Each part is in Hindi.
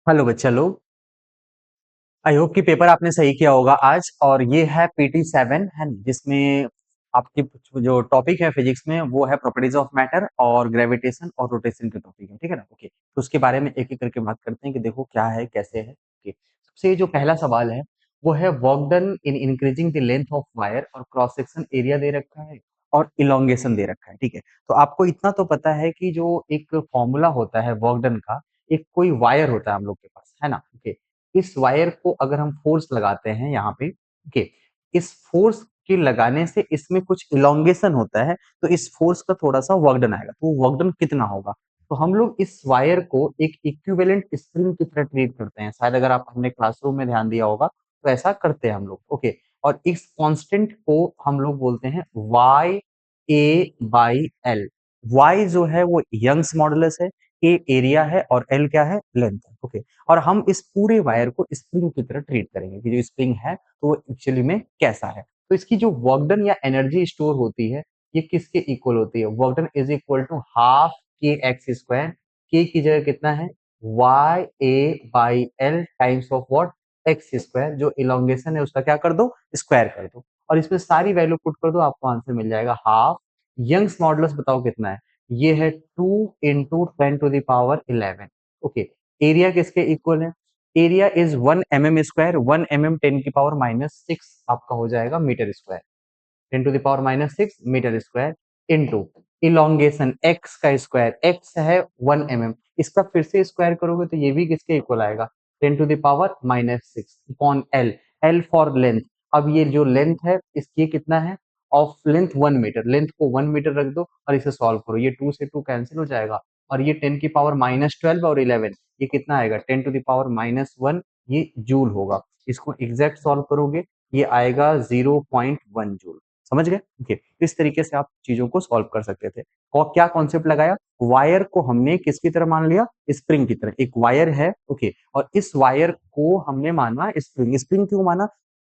हेलो बच्चा लोग। आई होप कि पेपर आपने सही किया होगा आज। और ये है PT 7 है ना, जिसमें आपकी जो टॉपिक है फिजिक्स में वो है प्रॉपर्टीज ऑफ मैटर और ग्रेविटेशन और रोटेशन के टॉपिक है। ठीक है ना। ओके, तो उसके बारे में एक एक करके बात करते हैं कि देखो क्या है कैसे है। ओके, सबसे जो पहला सवाल है वो है work done in increasing the length of wire, और क्रॉस सेक्शन एरिया दे रखा है और इलोंगेशन दे रखा है। ठीक है, तो आपको इतना तो पता है कि जो एक फॉर्मूला होता है वर्क डन का, एक कोई वायर होता है हम लोग के पास, है ना। ओके, इस वायर को अगर हम फोर्स लगाते हैं यहाँ पे, ओके, इस फोर्स के लगाने से इसमें कुछ इलोंगेशन होता है, तो इस फोर्स का थोड़ा सा वर्क डन आएगा। तो वर्क डन कितना होगा? तो हम लोग इस वायर को एक इक्विवेलेंट स्प्रिंग की तरह ट्रीट करते हैं। शायद अगर आप अपने क्लासरूम में ध्यान दिया होगा तो ऐसा करते हैं हम लोग। ओके, और इस कांस्टेंट को हम लोग बोलते हैं Y A by L. Y जो है वो यंग्स मॉडुलस है, ए एरिया है और एल क्या है? लेंथ है। ओके, और हम इस पूरे वायर को स्प्रिंग की तरह ट्रीट करेंगे कि जो स्प्रिंग है तो वो एक्चुअली में कैसा है। तो इसकी जो वर्क डन या एनर्जी स्टोर होती है ये किसके इक्वल होती है? Work done is equal to half K X square. K की जगह कितना है? Y A by L times of what? X square. जो इलोंगेशन है उसका क्या कर दो? स्क्वायर कर दो, और इसमें सारी वैल्यू पुट कर दो, आपको आंसर मिल जाएगा हाफ। यंग्स मॉडुलस बताओ कितना है? ये है 2 × 10⁻11। ओके, एरिया किसके इक्वल है? Area is 1 mm square. 1 mm 10⁻⁻6 आपका हो जाएगा metre square. 10⁻⁻6 metre square into elongation X का स्क्वायर। एक्स है 1 mm, इसका फिर से स्क्वायर करोगे तो ये भी किसके इक्वल आएगा? 10⁻⁻6 upon L. L for length. अब ये जो लेंथ है इसकी कितना है? Of length 1 metre. लेंथ को 1 मीटर रख दो और इसे सॉल्व करो। ये 2 से 2 कैंसिल हो जाएगा, और ये 10⁻⁻12 और 11, ये कितना आएगा? 10⁻⁻1, ये जूल होगा। इसको एग्जैक्ट सॉल्व करोगे ये आएगा 0.1 जूल। समझ गए? ओके, इस तरीके से आप चीजों को सॉल्व कर सकते थे। और क्या कॉन्सेप्ट लगाया? वायर को हमने किसकी तरह मान लिया? स्प्रिंग की तरह। एक वायर है, ओके, और इस वायर को हमने माना स्प्रिंग। स्प्रिंग क्यों माना?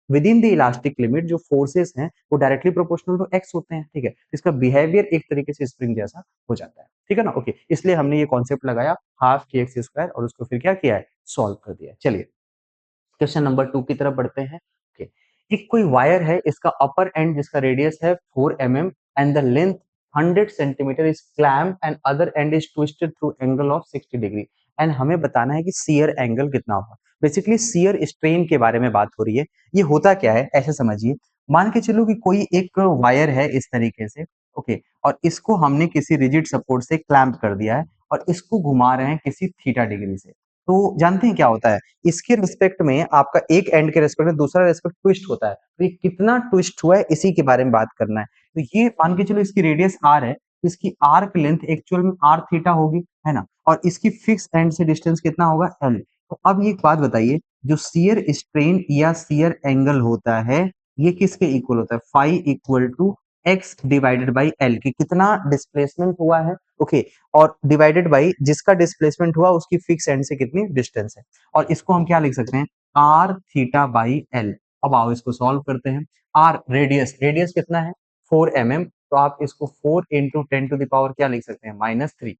With in the elastic limit जो फोर्सेस हैं वो डायरेक्टली प्रोपोर्शनल टू एक्स होते हैं। ठीक है, इसका बिहेवियर एक तरीके से स्प्रिंग जैसा हो जाता है। ठीक है ना। ओके, इसलिए हमने ये कॉन्सेप्ट लगाया हाफ के एक्स स्क्वायर, और उसको फिर क्या किया है? सॉल्व कर दिया। चलिए क्वेश्चन नंबर 2 की तरफ बढ़ते हैं। ओके, एक कोई वायर है, इसका अपर एंड जिसका रेडियस है 4 mm and the length 100 centimetre is clamp and other and is twisted through angle of 60 degree, and हमें बताना है कि शियर एंगल कितना होगा। बेसिकली शियर स्ट्रेन के बारे में बात हो रही है। ये होता क्या है ऐसे समझिए। मान के चलो कि कोई एक वायर है इस तरीके से, ओके, और इसको हमने किसी रिजिड सपोर्ट से क्लैंप कर दिया है और इसको घुमा रहे हैं किसी थीटा डिग्री से। तो जानते हैं क्या होता है? इसके रिस्पेक्ट में आपका एक एंड के रिस्पेक्ट में दूसरा रिस्पेक्ट ट्विस्ट होता है। तो ये कितना ट्विस्ट हुआ है इसी के बारे में बात करना है। तो ये मान के चलो इसकी रेडियस आर है, इसकी आर्क लेंथ एक्चुअल में आर थीटा होगी, है ना, और इसकी फिक्स एंड से डिस्टेंस कितना होगा? एल। तो अब ये एक बात बताइए, जो शियर स्ट्रेन या शियर एंगल होता है ये किसके इक्वल होता है? Phi equal to X divided by L, की कितना डिस्प्लेसमेंट हुआ है, ओके, और डिवाइडेड बाई जिसका डिस्प्लेसमेंट हुआ उसकी फिक्स एंड से कितनी डिस्टेंस है। और इसको हम क्या लिख सकते हैं? R theta by L. अब आओ इसको सॉल्व करते हैं। आर रेडियस, रेडियस कितना है? 4 mm, तो आप इसको 4 × 10⁻, क्या लिख सकते हैं? -3।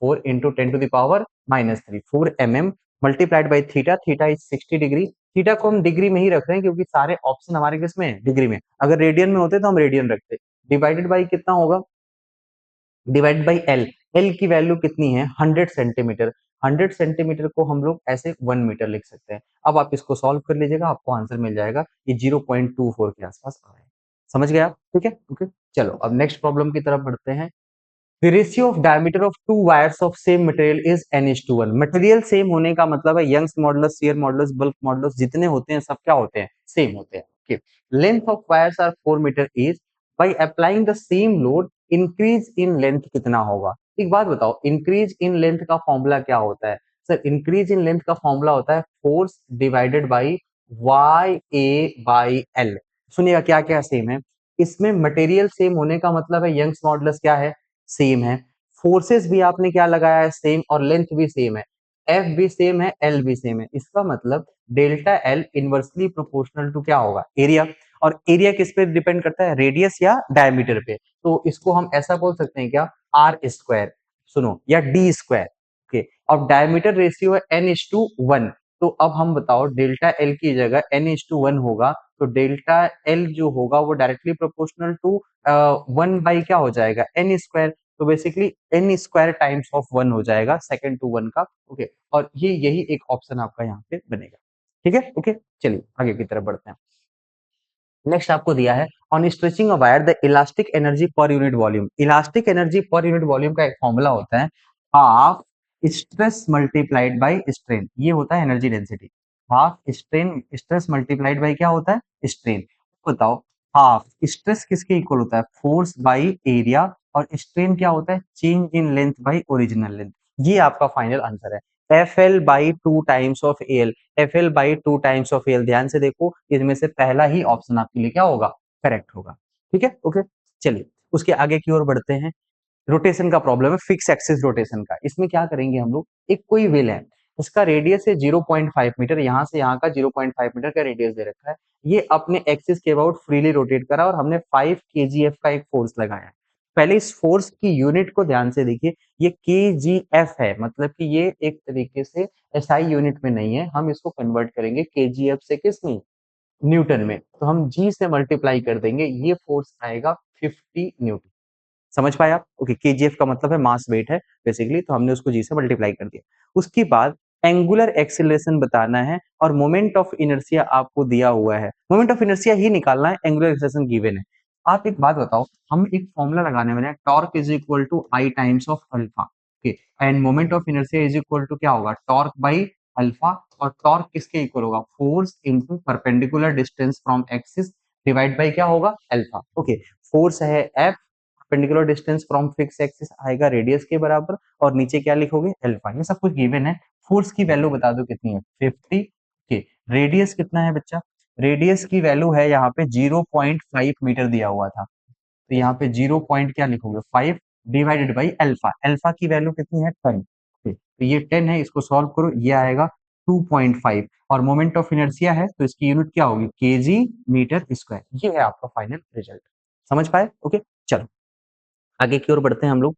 4 × 10⁻⁻3, 4 mm multiplied by theta. Theta is 60 degree. Theta को हम डिग्री में ही रख रहे हैं क्योंकि सारे ऑप्शन हमारे किस में है? डिग्री में। अगर रेडियन में होते तो हम रेडियन रखते। डिवाइडेड बाई कितना होगा? Divide by L. एल की वैल्यू कितनी है? 100 सेंटीमीटर। 100 सेंटीमीटर को हम लोग ऐसे 1 मीटर लिख सकते हैं। अब आप इसको सॉल्व कर लीजिएगा, आपको आंसर मिल जाएगा। ये 0.24 के आसपास आ रहा है। समझ गया? ठीक है, ओके। चलो अब नेक्स्ट प्रॉब्लम की तरफ बढ़ते हैं। The ratio of diameter of two wires of same material is n:1। Material same होने का मतलब है Young's modulus, shear modulus, bulk modulus जितने होते हैं सब क्या होते हैं? सेम होते हैं। Okay. Length of wires are 4 metre each. By applying the same load, increase in length कितना होगा? एक बात बताओ, increase in length का फॉर्मूला क्या होता है? सर increase in length का फॉर्मूला होता है force divided by Y A by L. सुनिएगा क्या क्या सेम है इसमें। मटेरियल सेम होने का मतलब है यंग्स मॉडुलस क्या है? सेम है। फोर्सेस भी आपने क्या लगाया है? सेम। और लेंथ भी सेम है। एफ भी सेम है, एल भी सेम है। इसका मतलब delta L inversely proportional to क्या होगा? एरिया। और एरिया किस पे डिपेंड करता है? रेडियस या डायमीटर पे। तो इसको हम ऐसा बोल सकते हैं क्या? आर स्क्वायर, सुनो, या डी स्क्वायर। ओके, अब डायमीटर रेशियो है n:1, तो अब हम बताओ डेल्टा एल की जगह n:1 होगा, तो डेल्टा एल जो होगा वो डायरेक्टली प्रोपोर्शनल टू 1 बाई क्या हो जाएगा, एन स्क्वायर। तो basically N square times of 1 हो जाएगा सेकंड टू 1 का। ओके, और ये यही एक ऑप्शन आपका यहाँ पे बनेगा। ठीक है, ओके, चलिए आगे की तरफ बढ़ते हैं। नेक्स्ट आपको दिया है on stretching a wire the elastic energy per unit volume. Elastic energy per unit volume का एक फॉर्मूला होता है half stress multiplied by strain, ये होता है energy density. Half strain, stress multiplied by क्या होता है, स्ट्रेन। बताओ, हाफ स्ट्रेस किसके इक्वल होता है, फोर्स बाय एरिया, और स्ट्रेन क्या होता है, change in length bye original length. ये आपका फाइनल आंसर है, F L by two times of A L. F L by two times of L, ध्यान से देखो इनमें से पहला ही ऑप्शन आपके लिए क्या होगा, करेक्ट होगा। ठीक है, ओके, चलिए उसके आगे की ओर बढ़ते हैं। रोटेशन का प्रॉब्लम है, फिक्स एक्सिस रोटेशन का। इसमें क्या करेंगे हम लोग, एक कोई व्हील है, उसका रेडियस है 0.5 मीटर, यहाँ से यहाँ का 0.5 मीटर का रेडियस दे रखा है। ये अपने एक्सिस के अबाउट फ्रीली रोटेट करा और हमने 5 kgf का एक फोर्स लगाया है। पहले इस फोर्स की यूनिट को ध्यान से देखिए, ये kgf है, मतलब कि ये एक तरीके से एसआई यूनिट में नहीं है, हम इसको कन्वर्ट करेंगे kgf से किस में, न्यूटन में। तो हम जी से मल्टीप्लाई कर देंगे, ये फोर्स आएगा 50 न्यूटन। समझ पाए आप, ओके, केजीएफ का मतलब है मास वेट है बेसिकली, तो हमने उसको जी से मल्टीप्लाई कर दिया। उसके बाद एंगुलर एक्सीलरेशन बताना है और मोमेंट ऑफ इनर्शिया आपको दिया हुआ है, मोमेंट ऑफ इनर्शिया ही निकालना है, एंगुलर एक्सीलरेशन गिवन है। आप एक बात बताओ, हम एक फॉर्मूला लगाने वाले हैं, torque is equal to I times of alpha, okay, and moment of inertia is equal to क्या होगा, टॉर्क बाई अल्फा। और टॉर्क किसके इक्वल होगा, force into perpendicular distance from axis divide by क्या होगा, अल्फा। ओके, फोर्स है F, perpendicular distance from fix axis आएगा रेडियस के बराबर, और नीचे क्या लिखोगे, अल्फा। ये सब कुछ गिवन है। फोर्स की वैल्यू बता दो कितनी है, 50 के। रेडियस कितना है बच्चा, रेडियस की वैल्यू है यहाँ पे 0.5 मीटर दिया हुआ था, तो यहाँ पे 0 पॉइंट क्या लिखोगे, 5 डिवाइडेड बाई अल्फा। अल्फा की वैल्यू कितनी है, 10। तो ये 10 है, इसको सॉल्व करो, ये आएगा 2.5। और मोमेंट ऑफ इनर्शिया है तो इसकी यूनिट क्या होगी, केजी मीटर स्क्वायर। ये है आपका फाइनल रिजल्ट। समझ पाए, ओके, चलो आगे की ओर बढ़ते हैं हम लोग।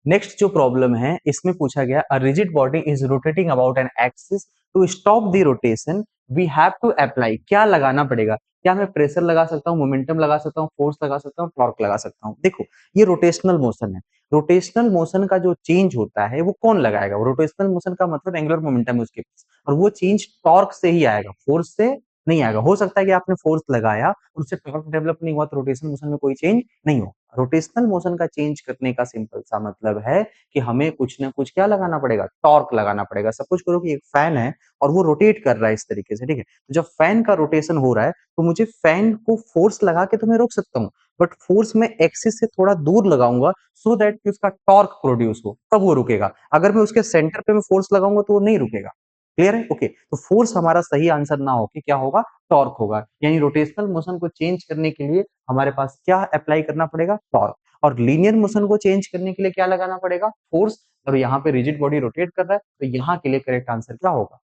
नेक्स्ट जो प्रॉब्लम है इसमें पूछा गया, a rigid body is rotating about an axis, to stop the rotation we have to apply, क्या लगाना पड़ेगा, क्या मैं प्रेशर लगा सकता हूँ, मोमेंटम लगा सकता हूँ, फोर्स लगा सकता हूँ, टॉर्क लगा सकता हूँ। देखो ये रोटेशनल मोशन है, रोटेशनल मोशन का जो चेंज होता है वो कौन लगाएगा, रोटेशनल मोशन का मतलब एंगुलर मोमेंटम है उसके पास, और वो चेंज टॉर्क से ही आएगा, फोर्स से नहीं आएगा। हो सकता है कि आपने फोर्स लगाया उससे टॉर्क डेवलप नहीं हुआ तो रोटेशनल मोशन में कोई चेंज नहीं हो। रोटेशनल मोशन का चेंज करने का सिंपल सा मतलब है कि हमें कुछ ना कुछ क्या लगाना पड़ेगा, टॉर्क लगाना पड़ेगा। सपोज करो कि एक फैन है और वो रोटेट कर रहा है इस तरीके से, ठीक है, तो जब फैन का रोटेशन हो रहा है तो मुझे फैन को फोर्स लगा के तो मैं रोक सकता हूँ, बट फोर्स में एक्सिस से थोड़ा दूर लगाऊंगा सो दैट कि उसका टॉर्क प्रोड्यूस हो, तब वो रुकेगा। अगर मैं उसके सेंटर पे मैं फोर्स लगाऊंगा तो वो नहीं रुकेगा। क्लियर है, ओके, तो फोर्स हमारा सही आंसर ना हो कि क्या होगा, टॉर्क होगा। यानी रोटेशनल मोशन को चेंज करने के लिए हमारे पास क्या अप्लाई करना पड़ेगा, टॉर्क। और लीनियर मोशन को चेंज करने के लिए क्या लगाना पड़ेगा, फोर्स। और यहाँ पे रिजिड बॉडी रोटेट कर रहा है तो यहाँ के लिए करेक्ट आंसर क्या होगा,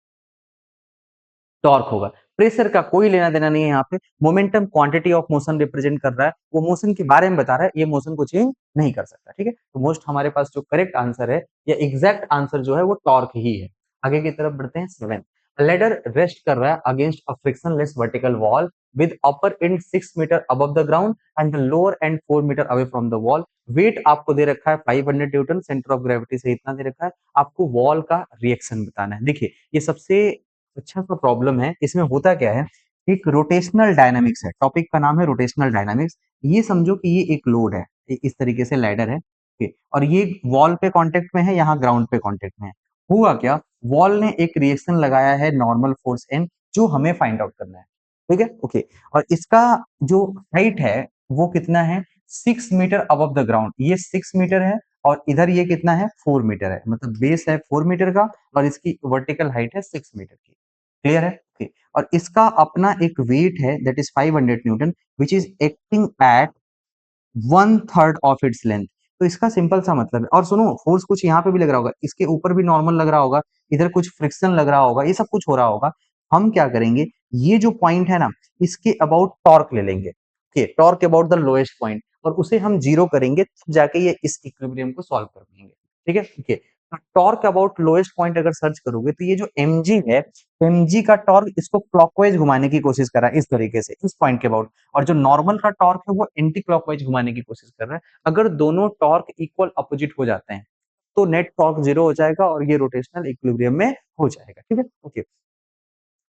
टॉर्क होगा। प्रेशर का कोई लेना देना नहीं है यहाँ पे, momentum quantity of motion represent कर रहा है, वो मोशन के बारे में बता रहा है, ये मोशन को चेंज नहीं कर सकता। ठीक है, तो मोस्ट हमारे पास जो करेक्ट आंसर है या एग्जैक्ट आंसर जो है वो टॉर्क ही है। आगे की तरफ बढ़ते हैं। 7, लेडर रेस्ट कर रहा है against a frictionless vertical wall with upper end 6 metre above the ground and the lower end 4 metre away from the wall. Weight आपको दे रखा है 500 न्यूटन, सेंटर ऑफ ग्रेविटी से इतना दे रखा है, आपको वॉल का रिएक्शन बताना है। देखिए ये सबसे अच्छा सा प्रॉब्लम है, इसमें होता क्या है, एक रोटेशनल डायनामिक्स है, टॉपिक का नाम है रोटेशनल डायनामिक्स। ये समझो कि ये एक लोड है, इस तरीके से लैडर है, ठीक, और ये वॉल पे कांटेक्ट में है, यहाँ ग्राउंड पे कांटेक्ट में है। हुआ क्या, वॉल ने एक रिएक्शन लगाया है नॉर्मल फोर्स एन, जो हमें फाइंड आउट करना है। ठीक है, ओके, और इसका जो हाइट है वो कितना है, 6 मीटर अबव द ग्राउंड, ये 6 मीटर है, और इधर ये कितना है, 4 मीटर है, मतलब बेस है 4 मीटर का और इसकी वर्टिकल हाइट है 6 मीटर की। क्लियर है, ओके, और इसका अपना एक वेट है that is 500 Newton which is acting at 1/3 of its length. तो इसका सिंपल सा मतलब है, और सुनो फोर्स कुछ यहाँ पे भी लग रहा होगा, इसके ऊपर भी नॉर्मल लग रहा होगा, इधर कुछ फ्रिक्शन लग रहा होगा, ये सब कुछ हो रहा होगा। हम क्या करेंगे, ये जो पॉइंट है ना, इसके अबाउट टॉर्क ले लेंगे, okay, torque about the lowest point, और उसे हम जीरो करेंगे, तब जाके ये इस इक्विलिब्रियम को सॉल्व कर देंगे। ठीक है, okay, torque about lowest point अगर सर्च करोगे तो ये जो mg है, mg का टॉर्क इसको क्लॉकवाइज घुमाने की कोशिश कर रहा है इस तरीके से, इस पॉइंट के अबाउट, और जो नॉर्मल का टॉर्क है वो एंटी क्लॉकवाइज घुमाने की कोशिश कर रहा है। अगर दोनों टॉर्क इक्वल अपोजिट हो जाते हैं तो नेट टॉर्क जीरो हो जाएगा और ये रोटेशनल इक्विलिब्रियम में हो जाएगा। ठीक है, ओके।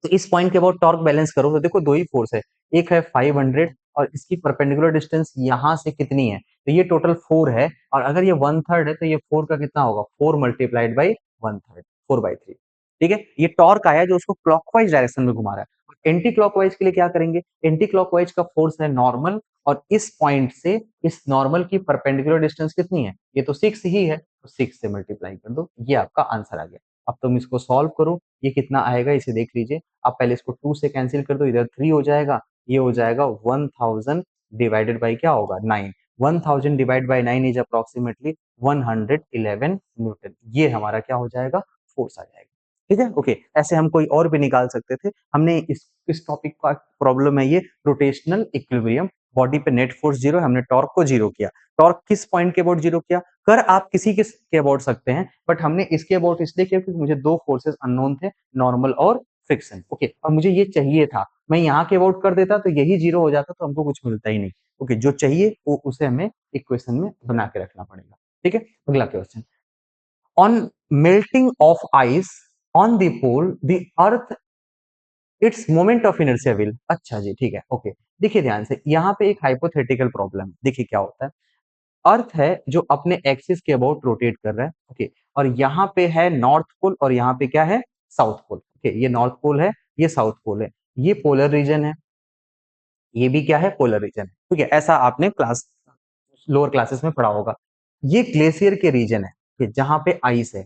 तो इस पॉइंट के अबाउट टॉर्क बैलेंस करो तो देखो दो ही फोर्स है, एक है 500 और इसकी परपेंडिकुलर डिस्टेंस यहाँ से कितनी है, तो ये टोटल 4 है, और अगर ये 1/3 है तो ये 4 का कितना होगा, 4 मल्टीप्लाइड बाई 1/3, 4/3। ठीक है, ये टॉर्क आया जो उसको क्लॉकवाइज डायरेक्शन में घुमा रहा है। एंटी क्लॉकवाइज के लिए क्या करेंगे, एंटी क्लॉकवाइज का फोर्स है नॉर्मल, और इस पॉइंट से इस नॉर्मल की परपेंडिकुलर डिस्टेंस कितनी है, ये तो 6 ही है, तो 6 से मल्टीप्लाई कर दो, ये आपका आंसर आ गया। अब तुम इसको सॉल्व करो, ये कितना आएगा इसे देख लीजिए। आप पहले इसको 2 से कैंसिल कर दो, इधर 3 हो जाएगा, ये हो जाएगा 1000 डिवाइडेड बाई क्या होगा 9, 1000 divide by 9 is approximately 111 Newton, ये हमारा क्या हो जाएगा, फोर्स आ जाएगा। ठीक है, ओके। ऐसे हम कोई और भी निकाल सकते थे, हमने इस टॉपिक का प्रॉब्लम है ये रोटेशनल इक्विलिब्रियम, बॉडी पे नेट फोर्स जीरो, हमने टॉर्क को जीरो किया। टॉर्क किस पॉइंट के अबाउट जीरो किया, कर आप किसी के अबाउट सकते हैं, बट हमने इसके अबाउट इसलिए किया क्योंकि मुझे दो फोर्सेस अननोन थे, नॉर्मल और फ्रिक्शन। ओके, और मुझे ये चाहिए था, मैं यहाँ के अबाउट कर देता तो यही जीरो हो जाता, तो हमको कुछ मिलता ही नहीं। ओके, जो चाहिए वो उसे हमें इक्वेशन में बना के रखना पड़ेगा। ठीक है, अगला question, on melting of ice on the pole the earth it's moment of inertia will, अच्छा जी, ठीक है, ओके। देखिए ध्यान से, यहाँ पे एक हाइपोथेटिकल प्रॉब्लम, देखिए क्या होता है। अर्थ है जो अपने एक्सिस के अबाउट रोटेट कर रहा है, ओके, और यहाँ पे है नॉर्थ पोल और यहाँ पे क्या है, साउथ पोल। ओके, ये नॉर्थ पोल है, ये साउथ पोल है, ये पोलर रीजन है, ये भी क्या है, पोलर रीजन है। ठीक है, ऐसा आपने लोअर क्लासेस में पढ़ा होगा। ये ग्लेशियर के रीजन है कि जहां पे आइस है,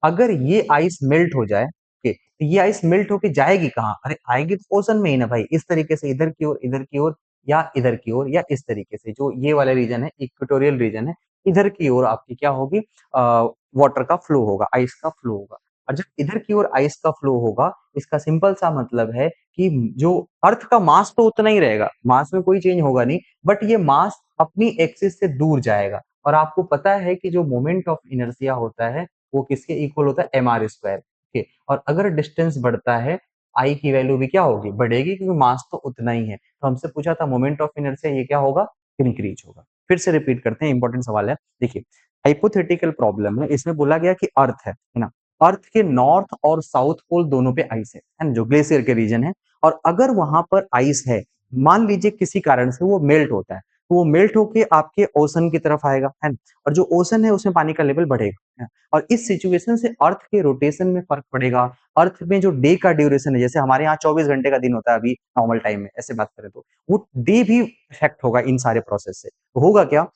अगर ये आइस मेल्ट हो जाए, ओके, तो ये आइस मेल्ट होके जाएगी कहाँ, अरे आएगी तो ओशन में ही ना भाई, इस तरीके से इधर की ओर, इधर की ओर, या इधर की ओर, या इस तरीके से, जो ये वाला रीजन है इक्वेटोरियल रीजन है, इधर की ओर आपकी क्या होगी, वाटर का फ्लो होगा, आइस का फ्लो होगा। और जब इधर की ओर आइस का फ्लो होगा, इसका सिंपल सा मतलब है कि जो अर्थ का मास तो उतना ही रहेगा, मास में कोई चेंज होगा नहीं, बट ये मास अपनी एक्सिस से दूर जाएगा। और आपको पता है कि जो मोमेंट ऑफ इनर्शिया होता है वो किसके इक्वल होता है, mr²। ठीक, और अगर डिस्टेंस बढ़ता है, आई की वैल्यू भी क्या होगी, बढ़ेगी, क्योंकि मास तो उतना ही है। तो हमसे पूछा था मोमेंट ऑफ इनर्शिया, ये क्या होगा, इंक्रीज होगा। फिर से रिपीट करते हैं, इंपॉर्टेंट सवाल है। देखिए, हाइपोथेटिकल प्रॉब्लम है, इसमें बोला गया कि अर्थ है ना, अर्थ के नॉर्थ और साउथ पोल दोनों पे आइस है ना, जो ग्लेशियर के रीजन है, और अगर वहां पर आइस है, मान लीजिए किसी कारण से वो मेल्ट होता है, तो वो मेल्ट होके आपके ओशन की तरफ आएगा, है ना, और जो ओशन है उसमें पानी का लेवल बढ़ेगा, है ना? और इस सिचुएशन से अर्थ के रोटेशन में फर्क पड़ेगा। अर्थ में जो डे का ड्यूरेशन है, जैसे हमारे यहाँ 24 घंटे का दिन होता है अभी नॉर्मल टाइम में, ऐसे बात करें तो वो डे भी इफेक्ट होगा इन सारे प्रोसेस से। तो होगा क्या,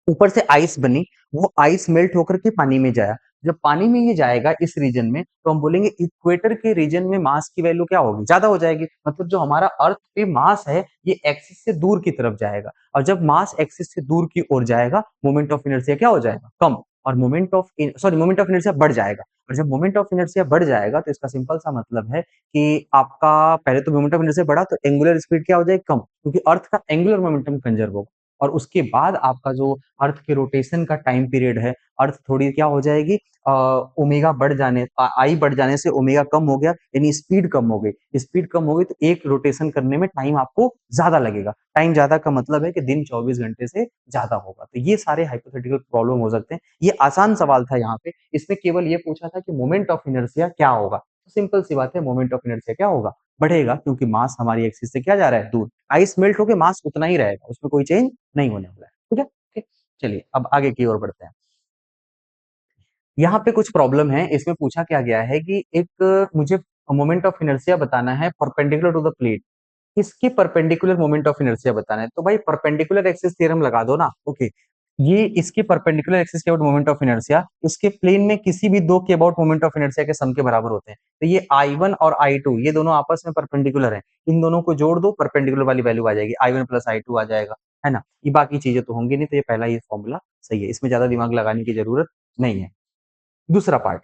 ऊपर से आइस बनी, वो आइस मेल्ट होकर के पानी में जाया, जब पानी में ये जाएगा इस रीजन में, तो हम बोलेंगे इक्वेटर के रीजन में मास की वैल्यू क्या होगी, ज्यादा हो जाएगी, मतलब जो हमारा अर्थ पे मास है ये एक्सिस से दूर की तरफ जाएगा, और जब मास एक्सिस से दूर की ओर जाएगा, मोमेंट ऑफ इनर्शिया क्या हो जाएगा, कम, और मोमेंट ऑफ इनर्शिया बढ़ जाएगा। और जब मोमेंट ऑफ इनर्शिया बढ़ जाएगा तो इसका सिंपल सा मतलब है कि आपका पहले तो मोमेंट ऑफ इनर्शिया बढ़ा तो एंगुलर स्पीड क्या हो जाएगी, कम, क्योंकि अर्थ का एंगुलर मोमेंटम कंजर्व होगा। और उसके बाद आपका जो अर्थ के रोटेशन का टाइम पीरियड है, अर्थ थोड़ी क्या हो जाएगी, ओमेगा बढ़ जाने, आई बढ़ जाने से ओमेगा कम हो गया, यानी स्पीड कम हो गई, स्पीड कम हो गई तो एक रोटेशन करने में टाइम आपको ज्यादा लगेगा। टाइम ज्यादा का मतलब है कि दिन 24 घंटे से ज्यादा होगा। तो ये सारे हाइपोथेटिकल प्रॉब्लम हो सकते हैं। ये आसान सवाल था, यहाँ पे इसमें केवल ये पूछा था कि मोमेंट ऑफ इनर्शिया क्या होगा, तो सिंपल सी बात है, मोमेंट ऑफ इनर्शिया क्या होगा, बढ़ेगा, क्योंकि मास हमारी एक्सिस से क्या जा रहा है, दूर, आइस मेल्ट होकर मास उतना ही रहेगा, उसमें कोई चेंज नहीं होने वाला है। ठीक है, ठीक। चलिए अब आगे की ओर बढ़ते हैं। यहाँ पे कुछ प्रॉब्लम है, इसमें पूछा क्या गया है कि एक मुझे मोमेंट ऑफ इनर्शिया बताना है परपेंडिकुलर टू द प्लेट, इसकी परपेंडिकुलर मोमेंट ऑफ इनर्शिया बताना है, तो भाई परपेंडिकुलर एक्सिस थ्योरम लगा दो ना। ओके, ये इसके परपेंडिकुलर एक्सिस के अबाउट मोमेंट ऑफ इनर्शिया, इसके प्लेन में किसी भी दो के अबाउट मोमेंट ऑफ इनर्शिया के सम के बराबर होते हैं, तो ये I1 और I2 ये दोनों आपस में परपेंडिकुलर हैं, इन दोनों को जोड़ दो, परपेंडिकुलर वाली वैल्यू आ जाएगी, I1 प्लस I2 आ जाएगा, है ना। ये बाकी चीजें तो होंगी नहीं, तो ये पहला ही फॉर्मूला सही है, इसमें ज्यादा दिमाग लगाने की जरूरत नहीं है। दूसरा part,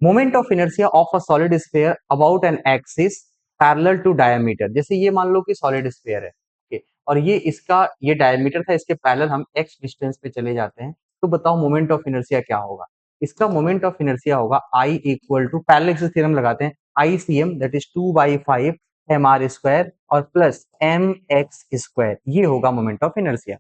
moment of inertia of a solid sphere about an axis parallel to diameter, जैसे ये मान लो कि सॉलिड स्फीयर है, ओके, और ये इसका ये डायमीटर था, इसके पैरेलल हम एक्स डिस्टेंस पे चले जाते हैं, तो बताओ मोमेंट ऑफ इनर्शिया क्या होगा। इसका मोमेंट ऑफ इनर्शिया होगा I equal to parallel theorem लगाते हैं ICM that is 2/5 mr square और प्लस mx स्क्वायर, ये होगा मोमेंट ऑफ इनर्शिया।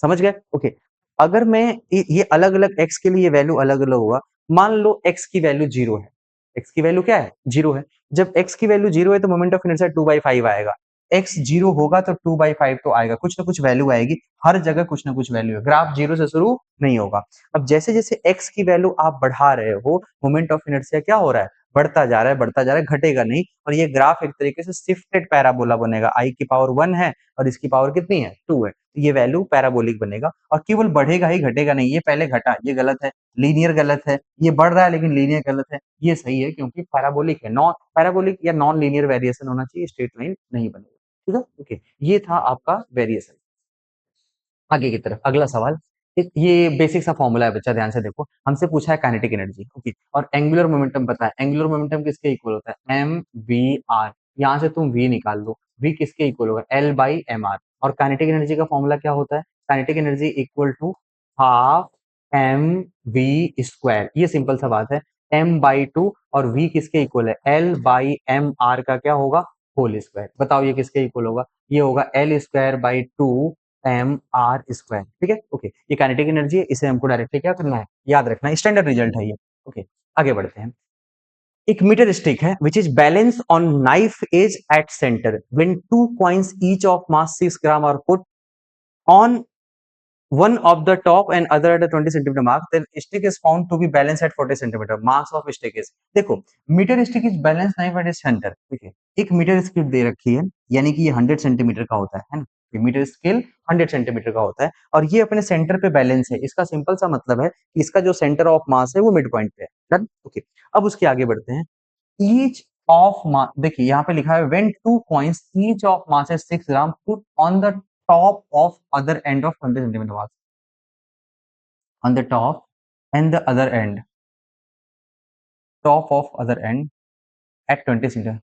समझ गए? ओके। अगर मैं ये अलग अलग x के लिए वैल्यू अलग अलग होगा, मान लो x की वैल्यू जीरो है, x की वैल्यू क्या है? जीरो है। जब x की वैल्यू जीरो है तो मोमेंट ऑफ इनर्शिया 2/5 आएगा। x जीरो होगा तो 2/5 तो आएगा, कुछ ना कुछ वैल्यू आएगी, हर जगह कुछ ना कुछ वैल्यू है, ग्राफ जीरो से शुरू नहीं होगा। अब जैसे जैसे x की वैल्यू आप बढ़ा रहे हो, मोमेंट ऑफ इनर्शिया क्या हो रहा है? बढ़ता जा रहा है, बढ़ता जा रहा है, घटेगा नहीं। और ये ग्राफ एक तरीके से शिफ्टेड पैराबोला बनेगा, i की पावर 1 है और इसकी पावर कितनी है? 2 है, तो ये वैल्यू पैराबोलिक बनेगा और केवल बढ़ेगा ही, घटेगा नहीं। ये पहले घटा, ये गलत है, लीनियर गलत है, ये बढ़ रहा है लेकिन लीनियर गलत है, ये सही है क्योंकि पैराबोलिक है। नॉन पैराबोलिक या नॉन लीनियर वेरिएशन होना चाहिए, स्ट्रेट लाइन नहीं बनेगा। ठीक है, ओके। ये था आपका वेरिएशन। आगे की तरफ अगला सवाल, ये बेसिक सा फॉर्मूला है बच्चा, ध्यान से देखो। हमसे पूछा है काइनेटिक एनर्जी, ओके, और एंगुलर मोमेंटम पता है। एंगुलर मोमेंटम किसके इक्वल होता है? M V R. यहाँ से तुम वी निकाल लो, वी किसके इक्वल होगा? L by M R. और काइनेटिक एनर्जी का फॉर्मूला क्या होता है? Kinetic energy equal to half M V square. ये सिंपल सा बात है, एम बाई टू और वी किसके इक्वल है? एल बाई एम आर का क्या होगा? Whole square. बताओ ये किसके इक्वल होगा? ये होगा L square by two M R square. ठीक है, ओके। ये काइनेटिक एनर्जी है, इसे हमको डायरेक्टली क्या करना है? याद रखना है, स्टैंडर्ड रिजल्ट है ये। ओके, आगे बढ़ते हैं। एक मीटर स्टिक है which is balance on knife edge at centre when two coins each of mass 6 gram are put on one of the top and other at a 20 centimeter mark, then stick is found to be balanced at 40 centimeter. Mass of stick is, देखो, metre stick is balance knife at centre. ठीक है, एक मीटर स्क्रिप्ट दे रखी है, यानी कि ये 100 सेंटीमीटर का होता है ना, ये मीटर स्केल 100 सेंटीमीटर का होता है और ये अपने सेंटर पे बैलेंस है। इसका सिंपल सा मतलब है कि इसका जो सेंटर ऑफ मास है वो मिड पॉइंट पे है। Done, okay. अब उसके आगे बढ़ते हैं। ईच ऑफ मास, देखिए यहाँ पे लिखा है when two coins each of mass is 6 gram put on the top of other end of 20 centimetre mass, on the top and the other end, top of other end at 20 centimeter।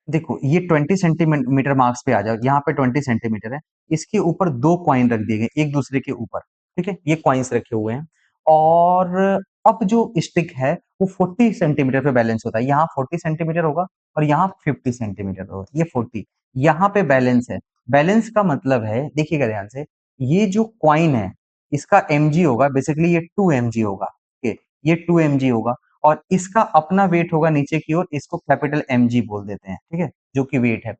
देखो ये 20 सेंटीमीटर मार्क्स पे आ जाओ, यहाँ पे 20 सेंटीमीटर है, इसके ऊपर दो कॉइन रख दिए गए एक दूसरे के ऊपर। ठीक है, ये कॉइन्स रखे हुए हैं और अब जो स्टिक है वो 40 सेंटीमीटर पे बैलेंस होता है। यहाँ 40 सेंटीमीटर होगा और यहाँ 50 सेंटीमीटर होगा, ये 40 यहाँ पे बैलेंस है। बैलेंस का मतलब है, देखिएगा ध्यान से, ये जो कॉइन है इसका mg होगा, बेसिकली ये 2 mg होगा। ठीक है, ये 2 mg होगा और इसका अपना वेट होगा नीचे की ओर, इसको कैपिटल mg बोल देते हैं। ठीक है, जो कि वेट है।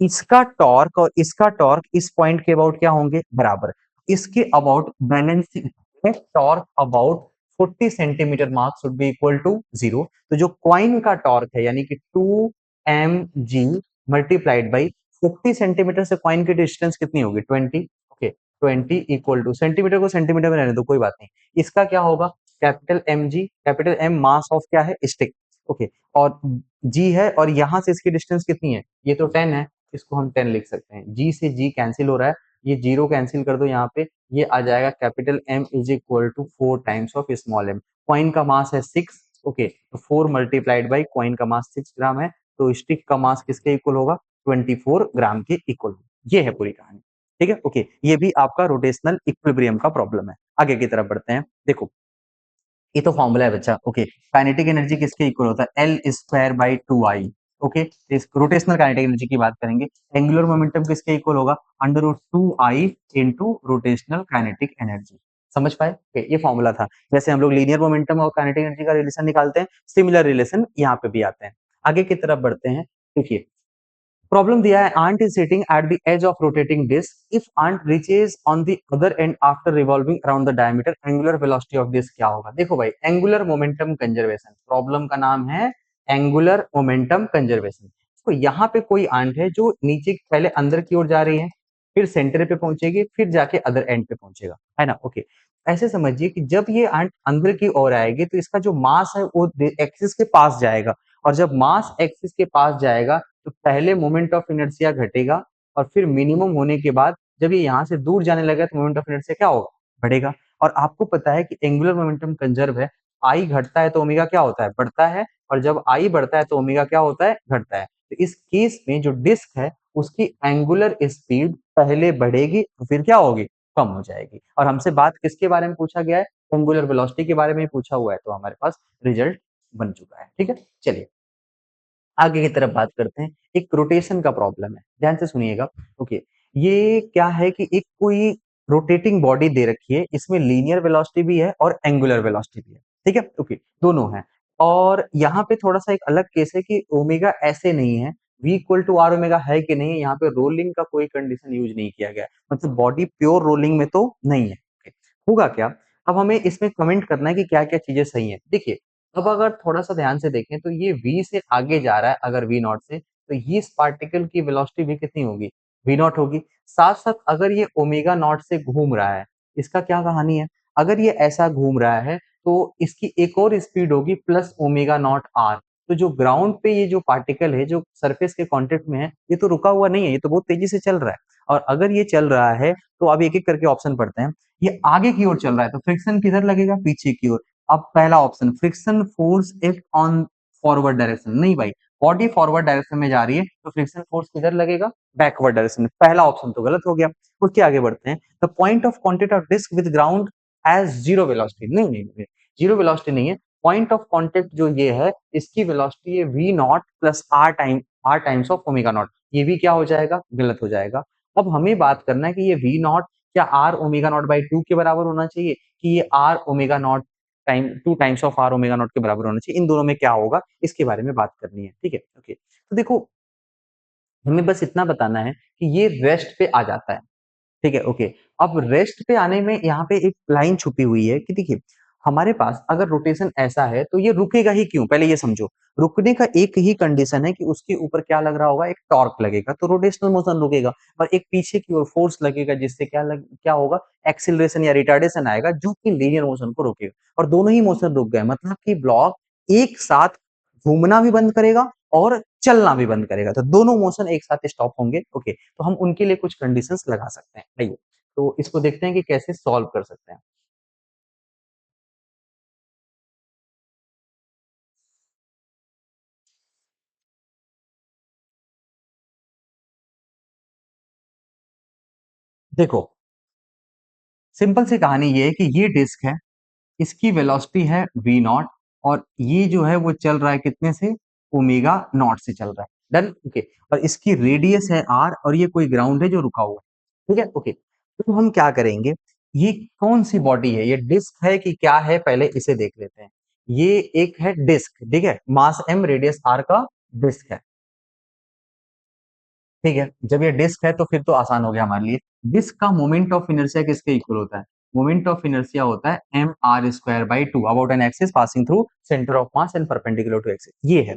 इसका टॉर्क और इसका टॉर्क इस पॉइंट के अबाउट क्या होंगे? बराबर। इसके about balancing torque about 40 centimetre mark should be equal to 0। तो जो कॉइन का टॉर्क है यानी कि 2 mg मल्टीप्लाइड बाई 40 सेंटीमीटर से कॉइन की डिस्टेंस कितनी होगी? 20। ओके, 20 इक्वल टू, सेंटीमीटर को सेंटीमीटर में रहने दो कोई बात नहीं, इसका क्या होगा? Capital mg, capital M mass of क्या है? स्टिक। ओके, और g है और यहां से इसकी डिस्टेंस कितनी है? ये तो 10 है, इसको हम 10 लिख सकते हैं। g से g कैंसिल हो रहा है, ये जीरो कैंसिल कर दो यहाँ पे, ये आ जाएगा capital M is equal to 4 times of small m। Coin का मास है 6। ओके, तो 4 मल्टीप्लाइड बाई कॉइन का मास 6 ग्राम है, तो स्टिक का मास किसके इक्वल होगा? 24 ग्राम के इक्वल। ये है पूरी कहानी। ठीक है, ओके। ये भी आपका रोटेशनल इक्विलिब्रियम का प्रॉब्लम है। आगे की तरफ बढ़ते हैं। देखो ये तो फॉर्मूला है बच्चा, ओके। काइनेटिक एनर्जी किसके इक्वल होता है? L square by 2i। Okay, इस रोटेशनल काइनेटिक एनर्जी की बात करेंगे। एंगुलर मोमेंटम किसके इक्वल होगा? Under root 2i into rotational kinetic energy. समझ पाए? okay, ये फॉर्मूला था। जैसे हम लोग लीनियर मोमेंटम और काइनेटिक एनर्जी का रिलेशन निकालते हैं, सिमिलर रिलेशन यहाँ पे भी आते हैं। आगे की तरफ बढ़ते हैं। देखिए प्रॉब्लम दिया है, ant is sitting at the edge of rotating disc, if ant reaches on the other end after revolving around the diameter, angular velocity of this क्या होगा? देखो भाई, एंगुलर मोमेंटम कंजर्वेशन, प्रॉब्लम का नाम है एंगुलर मोमेंटम कंजर्वेशन। तो यहाँ पे कोई आंट है जो नीचे पहले अंदर की ओर जा रही है, फिर सेंटर पे पहुंचेगी, फिर जाके अदर एंड पे पहुंचेगा, है ना? ओके, ऐसे समझिए कि जब ये आंट अंदर की ओर आएगी तो इसका जो मास है वो एक्सिस के पास जाएगा, और जब मास एक्सिस के पास जाएगा तो पहले मोमेंट ऑफ इनर्शिया घटेगा और फिर मिनिमम होने के बाद जब ये यहाँ से दूर जाने लगा तो मोमेंट ऑफ इनर्शिया क्या होगा? बढ़ेगा। और आपको पता है कि एंगुलर मोमेंटम कंजर्व है, आई घटता है तो ओमेगा क्या होता है? बढ़ता है, और जब आई बढ़ता है तो ओमेगा क्या होता है? घटता है। तो इस केस में जो डिस्क है उसकी एंगुलर स्पीड पहले बढ़ेगी तो फिर क्या होगी? कम हो जाएगी। और हमसे बात किसके बारे में पूछा गया है, एंगुलर वेलोसिटी के बारे में पूछा हुआ है, तो हमारे पास रिजल्ट बन चुका है। ठीक है, चलिए आगे की तरफ बात करते हैं। एक रोटेशन का प्रॉब्लम है, ध्यान से सुनिएगा। ओके, ये क्या है कि एक कोई रोटेटिंग बॉडी दे रखी है, इसमें लीनियर वेलोसिटी भी है और एंगुलर वेलोसिटी भी है। ठीक है, ओके, दोनों है। और यहाँ पे थोड़ा सा एक अलग केस है कि ओमेगा ऐसे नहीं है, v equal to R omega है कि नहीं, यहाँ पे रोलिंग का कोई कंडीशन यूज नहीं किया गया, मतलब बॉडी प्योर रोलिंग में तो नहीं है। Okay, होगा क्या, अब हमें इसमें कमेंट करना है कि क्या क्या चीजें सही है। देखिए, अब अगर थोड़ा सा ध्यान से देखें तो ये v से आगे जा रहा है अगर v नॉट से, तो ये इस पार्टिकल की वेलोसिटी भी कितनी होगी, v नॉट होगी। साथ साथ अगर ये ओमेगा नॉट से घूम रहा है, इसका क्या कहानी है, अगर ये ऐसा घूम रहा है तो इसकी एक और स्पीड होगी प्लस ओमेगा नॉट आर। तो जो ग्राउंड पे ये जो पार्टिकल है जो सरफेस के कांटेक्ट में है, ये तो रुका हुआ नहीं है, ये तो बहुत तेजी से चल रहा है। और अगर ये चल रहा है तो अब एक एक करके ऑप्शन पढ़ते हैं। ये आगे की ओर चल रहा है तो फ्रिक्शन किधर लगेगा, पीछे की ओर। अब पहला option, friction force act on forward direction, नहीं भाई, बॉडी फॉरवर्ड डायरेक्शन में जा रही है तो फ्रिक्शन फोर्स किधर लगेगा, बैकवर्ड डायरेक्शन में। पहला ऑप्शन तो गलत हो गया। उसके आगे बढ़ते हैं, the point of contact of disc with ground as zero velocity, नहीं नहीं नहीं, जीरो वेलोसिटी नहीं है। पॉइंट ऑफ कांटेक्ट जो ये है, इसकी वेलोसिटी है V naught plus R times of omega naught, ये भी क्या हो जाएगा, गलत हो जाएगा। अब हमें बात करना है कि ये वी नॉट क्या R omega not by two के बराबर होना चाहिए, कि ये R omega naught time two times of R omega naught के बराबर होना चाहिए, इन दोनों में क्या होगा, इसके बारे में बात करनी है। ठीक है, ओके, तो देखो हमें बस इतना बताना है कि ये रेस्ट पे आ जाता है। ठीक है, ओके, अब रेस्ट पे आने में यहाँ पे एक लाइन छुपी हुई है कि देखिए, हमारे पास अगर रोटेशन ऐसा है तो ये रुकेगा ही क्यों, पहले ये समझो। रुकने का एक ही कंडीशन है कि उसके ऊपर क्या लग रहा होगा, एक टॉर्क लगेगा, तो रोटेशनल मोशन रुकेगा। और एक पीछे की ओर फोर्स लगेगा, जिससे क्या होगा, एक्सिलरेशन या रिटार्डेशन आएगा, जो कि लीनियर मोशन को रोकेगा। और दोनों ही मोशन रुक गए, मतलब कि ब्लॉक एक साथ घूमना भी बंद करेगा और चलना भी बंद करेगा, तो दोनों मोशन एक साथ स्टॉप होंगे। ओके, तो हम उनके लिए कुछ कंडीशंस लगा सकते हैं। आइए, तो इसको देखते हैं कि कैसे सॉल्व कर सकते हैं। देखो, सिंपल सी कहानी ये है कि ये डिस्क है, इसकी वेलोसिटी है वी नॉट, और ये जो है वो चल रहा है कितने से, ओमेगा नॉट से चल रहा है। Done, okay. और इसकी रेडियस है आर, और ये कोई ग्राउंड है जो रुका हुआ है। ठीक है, ओके, तो हम क्या करेंगे, ये कौन सी बॉडी है, ये डिस्क है कि क्या है, पहले इसे देख लेते हैं। ये एक है डिस्क, ठीक है, मास एम रेडियस आर का डिस्क है। ठीक है, जब ये डिस्क है तो फिर तो आसान हो गया हमारे लिए। डिस्क का मोमेंट ऑफ इनर्शिया किसके इक्वल होता है, मोमेंट ऑफ इनर्शिया होता है M R square by two about an axis passing through centre of mass and perpendicular to axis, ये है।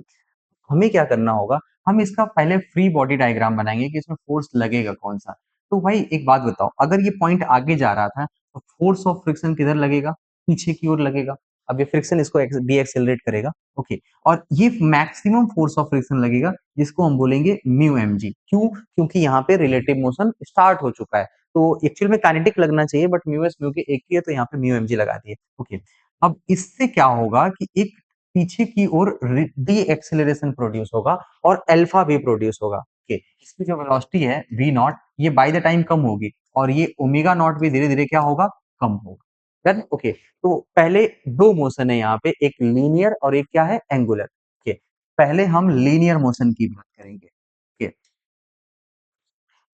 हमें क्या करना होगा, हम इसका पहले फ्री बॉडी डायग्राम बनाएंगे कि इसमें फोर्स लगेगा कौन सा। तो भाई एक बात बताओ, अगर ये पॉइंट आगे जा रहा था तो फोर्स ऑफ फ्रिक्शन किधर लगेगा, पीछे की ओर लगेगा। अब ये फ्रिक्शन इसको डी एक्सेलरेट करेगा। ओके, और ये मैक्सिमम फोर्स ऑफ फ्रिक्शन लगेगा, जिसको हम बोलेंगे म्यू एम जी। क्यों, क्योंकि यहाँ पे रिलेटिव मोशन स्टार्ट हो चुका है। तो एक्चुअल में काइनेटिक लगना चाहिए, बट म्यू एस म्यू के एक ही है, तो यहाँ पे म्यू एम जी लगा दिए। ओके, अब इससे क्या होगा कि एक पीछे की ओर डी एक्सेलरेशन प्रोड्यूस होगा और अल्फा भी प्रोड्यूस होगा। ओके, इसकी जो वेलोसिटी है वी नॉट, ये बाय द टाइम कम होगी, और ये ओमेगा नॉट भी धीरे धीरे क्या होगा, कम होगा। डन, ओके, तो पहले दो मोशन है यहाँ पे, एक लीनियर और एक क्या है, एंगुलर। ओके, पहले हम लीनियर मोशन की बात करेंगे। ओके,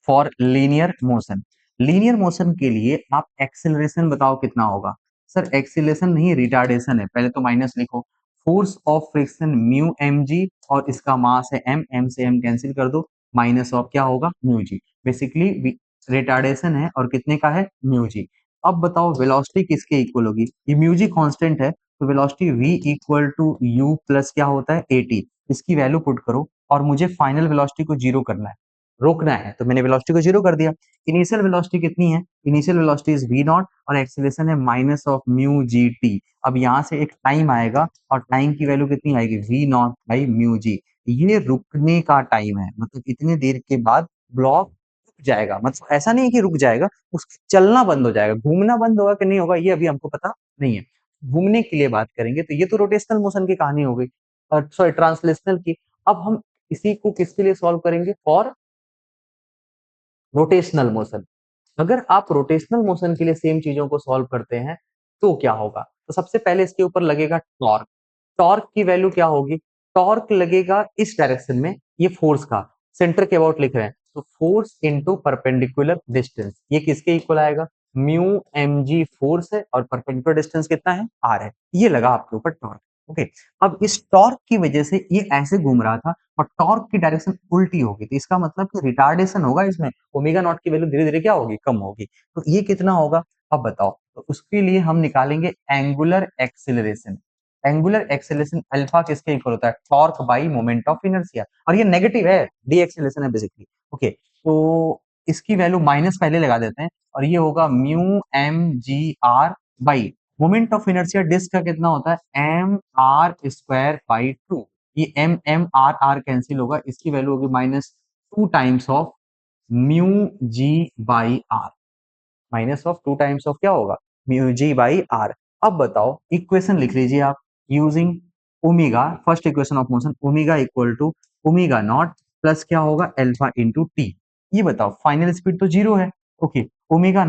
फॉर लीनियर मोशन के लिए आप एक्सेलरेशन बताओ कितना होगा। सर एक्सेलरेशन नहीं, रिटार्डेशन है, पहले तो माइनस लिखो। Force of friction mu M G, और इसका मास है एम, एम से एम कैंसिल कर दो, माइनस ऑफ क्या होगा, म्यू जी। बेसिकली रिटार्डेशन है और कितने का है, म्यू जी। अब बताओ वेलोसिटी किसके इक्वल होगी, ये म्यू जी कांस्टेंट है, तो velocity v equal to U plus क्या होता है, एटी। इसकी वैल्यू पुट करो, और मुझे फाइनल वेलोसिटी को जीरो करना है, रोकना है, तो मैंने वेलोसिटी को जीरो कर दिया। इनिशियल वेलोसिटी कितनी है, initial velocity is V naught, और एक्सेलरेशन है minus of mu G T. अब यहाँ से एक टाइम आएगा, और टाइम की वैल्यू कितनी आएगी, we naught by mu G. ये रुकने का टाइम है, मतलब इतने देर के बाद ब्लॉक रुक जाएगा, मतलब ऐसा नहीं है कि रुक जाएगा, उसका चलना बंद हो जाएगा। घूमना बंद होगा कि नहीं होगा ये अभी हमको पता नहीं है। घूमने के लिए बात करेंगे तो ये तो रोटेशनल मोशन की कहानी हो गई, और सॉरी ट्रांसलेशनल की। अब हम इसी को किसके लिए सॉल्व करेंगे, फॉर रोटेशनल मोशन। अगर आप रोटेशनल मोशन के लिए सेम चीजों को सॉल्व करते हैं तो क्या होगा? तो सबसे पहले इसके ऊपर लगेगा टॉर्क। टॉर्क की वैल्यू क्या होगी? टॉर्क लगेगा इस डायरेक्शन में, ये फोर्स का सेंटर के अबाउट लिख रहे हैं, तो फोर्स इनटू परपेंडिकुलर डिस्टेंस, ये किसके इक्वल आएगा? म्यू एम जी फोर्स है और परपेंडिकुलर डिस्टेंस कितना है? आर है। ये लगा आपके ऊपर टॉर्क। ओके, अब इस टॉर्क की वजह से ये ऐसे घूम रहा था और टॉर्क की डायरेक्शन उल्टी होगी, तो इसका मतलब कि रिटार्डेशन होगा इसमें, ओमेगा नॉट की वैल्यू धीरे धीरे क्या होगी? कम होगी। तो ये कितना होगा? अब बताओ। तो उसके लिए हम निकालेंगे angular acceleration. Angular acceleration alpha किसके इक्वल होता है? Torque by moment of inertia, और ये नेगेटिव है, डी एक्सेलरेशन है बेसिकली। ओके, तो इसकी वैल्यू माइनस पहले लगा देते हैं और ये होगा mu M G R by moment of inertia disc का कितना होता है? M R square by two. ये M M R R cancel होगा, इसकी वैल्यू होगी minus two times of mu G by R. Minus of two times of क्या होगा? Mu G by R. अब बताओ, इक्वेशन लिख लीजिए आप using omega, first equation of motion, omega equal to omega not plus क्या होगा? Alpha into T. ये बताओ, फाइनल स्पीड तो जीरो है। ओके, ओमेगा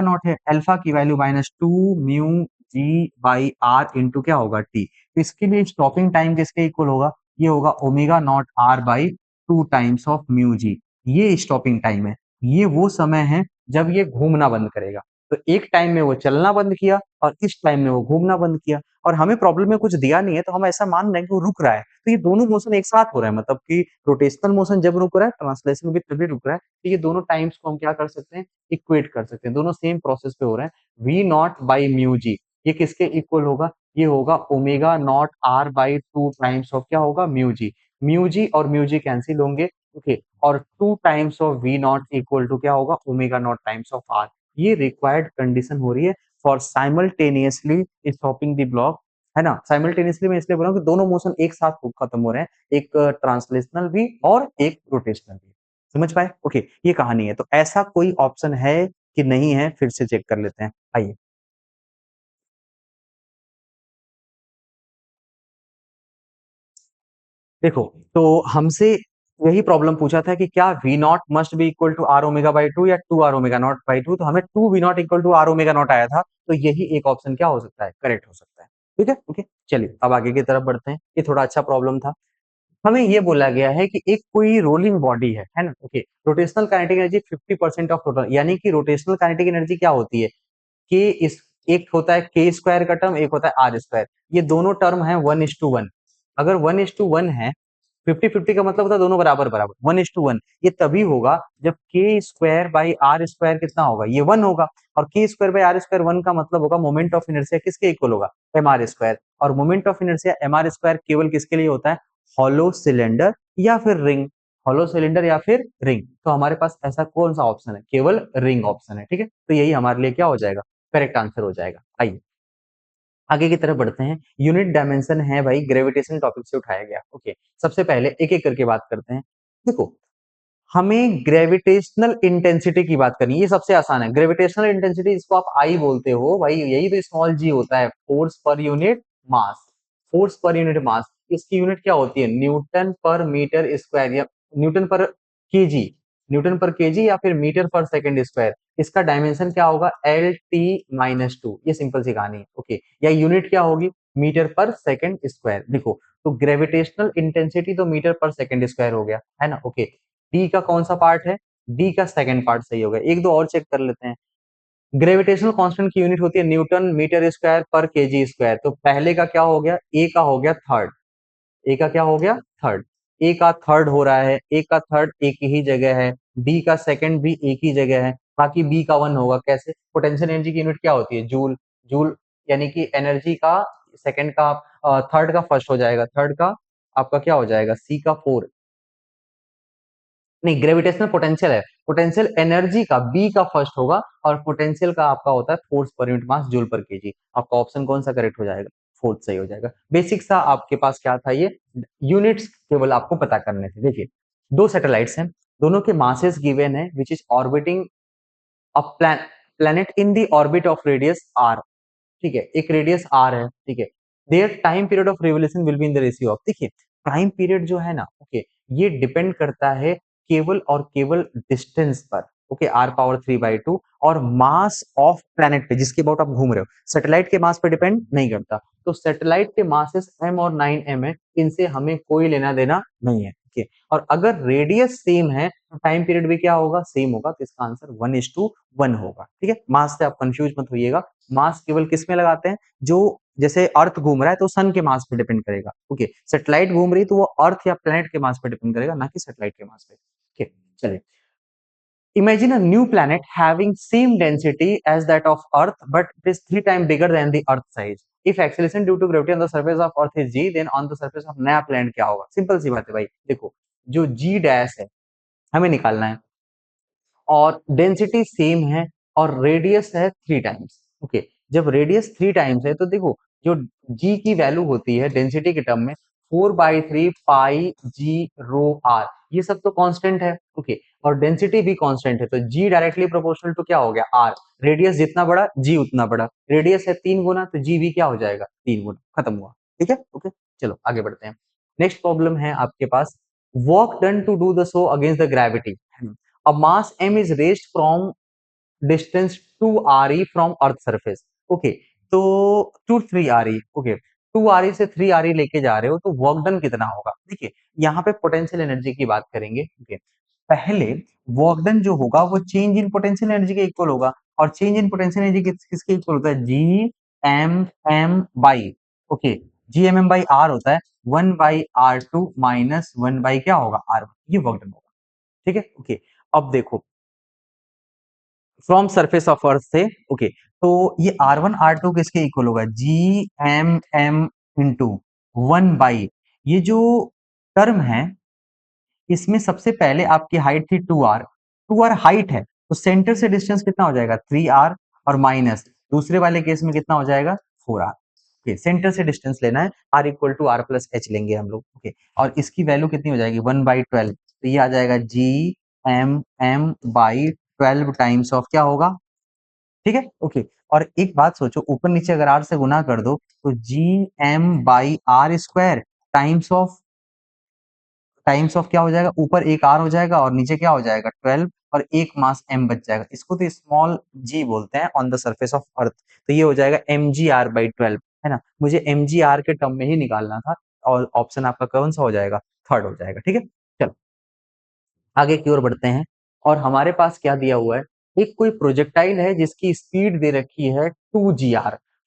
नॉट है, अल्फा की value minus two mu G by R into क्या होगा? टी। तो इसके लिए स्टॉपिंग टाइम किसके इक्वल होगा? ये होगा omega not R by two times of mu G. ये स्टॉपिंग टाइम है, ये वो समय है जब ये घूमना बंद करेगा। तो एक टाइम में वो चलना बंद किया और इस टाइम में वो घूमना बंद किया, और हमें प्रॉब्लम में कुछ दिया नहीं है, तो हम ऐसा मान रहे हैं कि वो रुक रहा है। तो ये दोनों मोशन एक साथ हो रहा है, मतलब कि रोटेशनल मोशन जब रुक रहा है, ट्रांसलेशन भी तभी रुक रहा है। तो ये दोनों टाइम्स को हम क्या कर सकते हैं? इक्वेट कर सकते हैं, दोनों सेम प्रोसेस पे हो रहे हैं। V naught by mu G, ये किसके इक्वल होगा? ये होगा omega not R by two times of क्या होगा? Mu G. म्यू जी और म्यू जी कैंसिल होंगे। ओके, और two times of V not equal to क्या होगा? Omega naught times of R. ये रिक्वायर्ड कंडीशन हो रही है for simultaneously stopping the block, है ना? साइमल्टेनियसली मैं इसलिए बोल रहा हूँ कि दोनों मोशन एक साथ खत्म हो रहे हैं, एक ट्रांसलेशनल भी और एक रोटेशनल भी। समझ पाए? ओके, ये कहानी है। तो ऐसा कोई ऑप्शन है कि नहीं है, फिर से चेक कर लेते हैं, आइए। देखो, तो हमसे यही प्रॉब्लम पूछा था कि क्या V not must be equal to R omega by two या two R omega not by two, तो हमें two V not equal to R omega not आया था, तो यही एक ऑप्शन क्या हो सकता है? करेक्ट हो सकता है। ठीक है, ओके। चलिए अब आगे की तरफ बढ़ते हैं, ये थोड़ा अच्छा प्रॉब्लम था। हमें ये बोला गया है कि एक कोई रोलिंग बॉडी है ना? Okay, rotational kinetic energy 50% of total, यानी कि रोटेशनल काइनेटिक एनर्जी क्या होती है? के इस, एक होता है के स्क्वायर का टर्म, एक होता है आर स्क्वायर। ये दोनों टर्म है 1:1। अगर 1:1 है, 50-50 का मतलब होता है दोनों बराबर बराबर, 1:1। ये तभी होगा जब के स्क्वायर बाई आर स्क्वायर कितना होगा? ये 1 होगा। और के स्क्वायर बाई आर स्क्वायर 1 का मतलब होगा मोमेंट ऑफ इनर्शिया किसके इक्वल होगा? M R square. और moment of inertia M R square केवल किसके लिए होता है? हॉलो सिलेंडर या फिर रिंग। हॉलो सिलेंडर या फिर रिंग, तो हमारे पास ऐसा कौन सा ऑप्शन है? केवल रिंग ऑप्शन है। ठीक है, तो यही हमारे लिए क्या हो जाएगा? करेक्ट आंसर हो जाएगा। आइए आगे की तरफ बढ़ते हैं। यूनिट डायमेंशन है भाई, ग्रेविटेशन टॉपिक से उठाया गया। ओके, सबसे पहले एक एक करके बात करते हैं। देखो, हमें ग्रेविटेशनल इंटेंसिटी की बात करनी है, ये सबसे आसान है। ग्रेविटेशनल इंटेंसिटी, इसको आप आई बोलते हो भाई, यही तो स्मॉल जी होता है, force per unit mass. Force per unit mass, इसकी यूनिट क्या होती है? न्यूटन पर मीटर स्क्वायर, या न्यूटन पर केजी, न्यूटन पर केजी या फिर मीटर पर सेकंड स्क्वायर। इसका डायमेंशन क्या होगा? L T minus two. ये सिंपल सी कहानी है। ओके, या यूनिट क्या होगी? मीटर पर सेकंड स्क्वायर। देखो, तो ग्रेविटेशनल इंटेंसिटी तो मीटर पर सेकंड स्क्वायर हो गया, है ना? ओके, डी का कौन सा पार्ट है? डी का सेकंड पार्ट सही हो गया। एक दो और चेक कर लेते हैं। ग्रेविटेशनल कांस्टेंट की यूनिट होती है न्यूटन मीटर स्क्वायर पर केजी स्क्वायर। तो पहले का क्या हो गया? ए का हो गया थर्ड। ए का क्या हो गया? थर्ड। ए का थर्ड हो रहा है, ए का थर्ड एक ही जगह है, डी का सेकंड भी एक ही जगह है, बाकी बी का वन होगा। कैसे? पोटेंशियल एनर्जी की यूनिट क्या होती है? जूल। जूल यानी कि एनर्जी का सेकंड का, थर्ड का फर्स्ट हो जाएगा, थर्ड का आपका क्या हो जाएगा? सी का फोर। नहीं, ग्रेविटेशनल पोटेंशियल है, पोटेंशियल एनर्जी का बी का फर्स्ट होगा, और पोटेंशियल का आपका होता है force per unit mass joule पर केजी। आपका ऑप्शन कौन सा करेक्ट हो जाएगा? फोर्थ सही हो जाएगा। बेसिक सा आपके पास क्या था? ये यूनिट्स केवल आपको पता करने थे। देखिए, दो सैटेलाइट्स हैं, दोनों के मासेस गिवन है, which is orbiting a planet in the orbit of radius R. ठीक है, एक रेडियस आर है। ठीक है, their time period of revolution will be in the ratio of. देखिए, टाइम पीरियड जो है ना, ओके, ये डिपेंड करता है केवल और केवल डिस्टेंस पर। ओके, r⁻³ और मास ऑफ प्लैनेट पे जिसके अबाउट आप घूम रहे हो, सैटेलाइट के मास पे डिपेंड नहीं करता। तो सैटेलाइट के मासेस m और 9m है, इनसे हमें कोई लेना देना नहीं है। ओके, और अगर रेडियस सेम है तो टाइम पीरियड भी क्या होगा, सेम होगा। तो इसका आंसर 1:1 होगा। ठीक है, मास से आप कंफ्यूज मत होइएगा। मास केवल किस में लगाते हैं, जो जैसे अर्थ घूम रहा है तो सन के मास पे डिपेंड करेगा। ओके, सैटेलाइट घूम रही तो वो अर्थ या प्लैनेट के मास पे डिपेंड करेगा, ना कि सैटेलाइट के मास पे। ओके, चलिए। Imagine a new planet having same density as that of Earth, but it is 3 times bigger than the Earth size. If acceleration due to gravity on the surface of Earth is g, then on the surface of नया planet क्या होगा? सिंपल सी बात है भाई। देखो, जो g डैश है हमें निकालना है, और डेंसिटी सेम है, और रेडियस है 3 टाइम्स। ओके, जब रेडियस 3 टाइम्स है तो देखो, जो जी की वैल्यू होती है डेंसिटी के टर्म में 4/3 पाई जी रो आर, ये सब तो कांस्टेंट है। ओके, और डेंसिटी भी कांस्टेंट है, तो जी डायरेक्टली प्रोपोर्शनल टू क्या हो गया, आर। रेडियस जितना बड़ा जी उतना बड़ा, रेडियस है 3 गुना, तो जी भी क्या हो जाएगा, 3 गुना। खत्म हुआ। ठीक है, ओके, चलो आगे बढ़ते हैं। नेक्स्ट प्रॉब्लम है आपके पास, work done to do the show against the gravity. A mass m is raised from distance 2 re from earth surface. Okay, तो 2 3 re, ओके, 2 re से 3 re लेके जा रहे हो तो वर्क डन कितना होगा। देखिए, यहाँ पे पोटेंशियल एनर्जी की बात करेंगे। ओके, पहले वर्क डन जो होगा वो चेंज इन पोटेंशियल एनर्जी के इक्वल होगा, और चेंज इन पोटेंशियल एनर्जी किसके इक्वल होता है, G M M by, okay, G M M by R होता है, 1/r2 माइनस 1 बाई क्या होगा, r1। ये वर्क डन होगा। ठीक है, ओके। अब देखो, फ्रॉम सरफेस ऑफ अर्थ से, ओके, तो ये R1 R2 किसके इक्वल होगा, जी एम एम इंटू 1/, ये जो टर्म है इसमें सबसे पहले आपकी हाइट थी 2r हाइट है, तो सेंटर से डिस्टेंस कितना हो जाएगा, 3r, और माइनस दूसरे वाले केस में कितना हो जाएगा, 4r। ओके, सेंटर से डिस्टेंस लेना है, r equal to R plus H लेंगे हम लोग। ओके, और इसकी वैल्यू कितनी हो जाएगी, 1/12, तो ये आ जाएगा G M M by 12 times of क्या होगा। ठीक है, ओके। और एक बात सोचो, ऊपर नीचे अगर आर से गुना कर दो तो G M by R square times of क्या हो जाएगा, ऊपर एक आर हो जाएगा और नीचे क्या हो जाएगा 12, और एक मास एम बच जाएगा। इसको तो स्मॉल जी बोलते हैं ऑन द सरफेस ऑफ अर्थ। तो ये हो जाएगा एम जी आर बाई 12, है ना। मुझे एम जी आर के टर्म में ही निकालना था, और ऑप्शन आपका कौन सा हो जाएगा, थर्ड हो जाएगा। ठीक है, चलो आगे की ओर बढ़ते हैं। और हमारे पास क्या दिया हुआ है, एक कोई प्रोजेक्टाइल है जिसकी स्पीड दे रखी है 2 g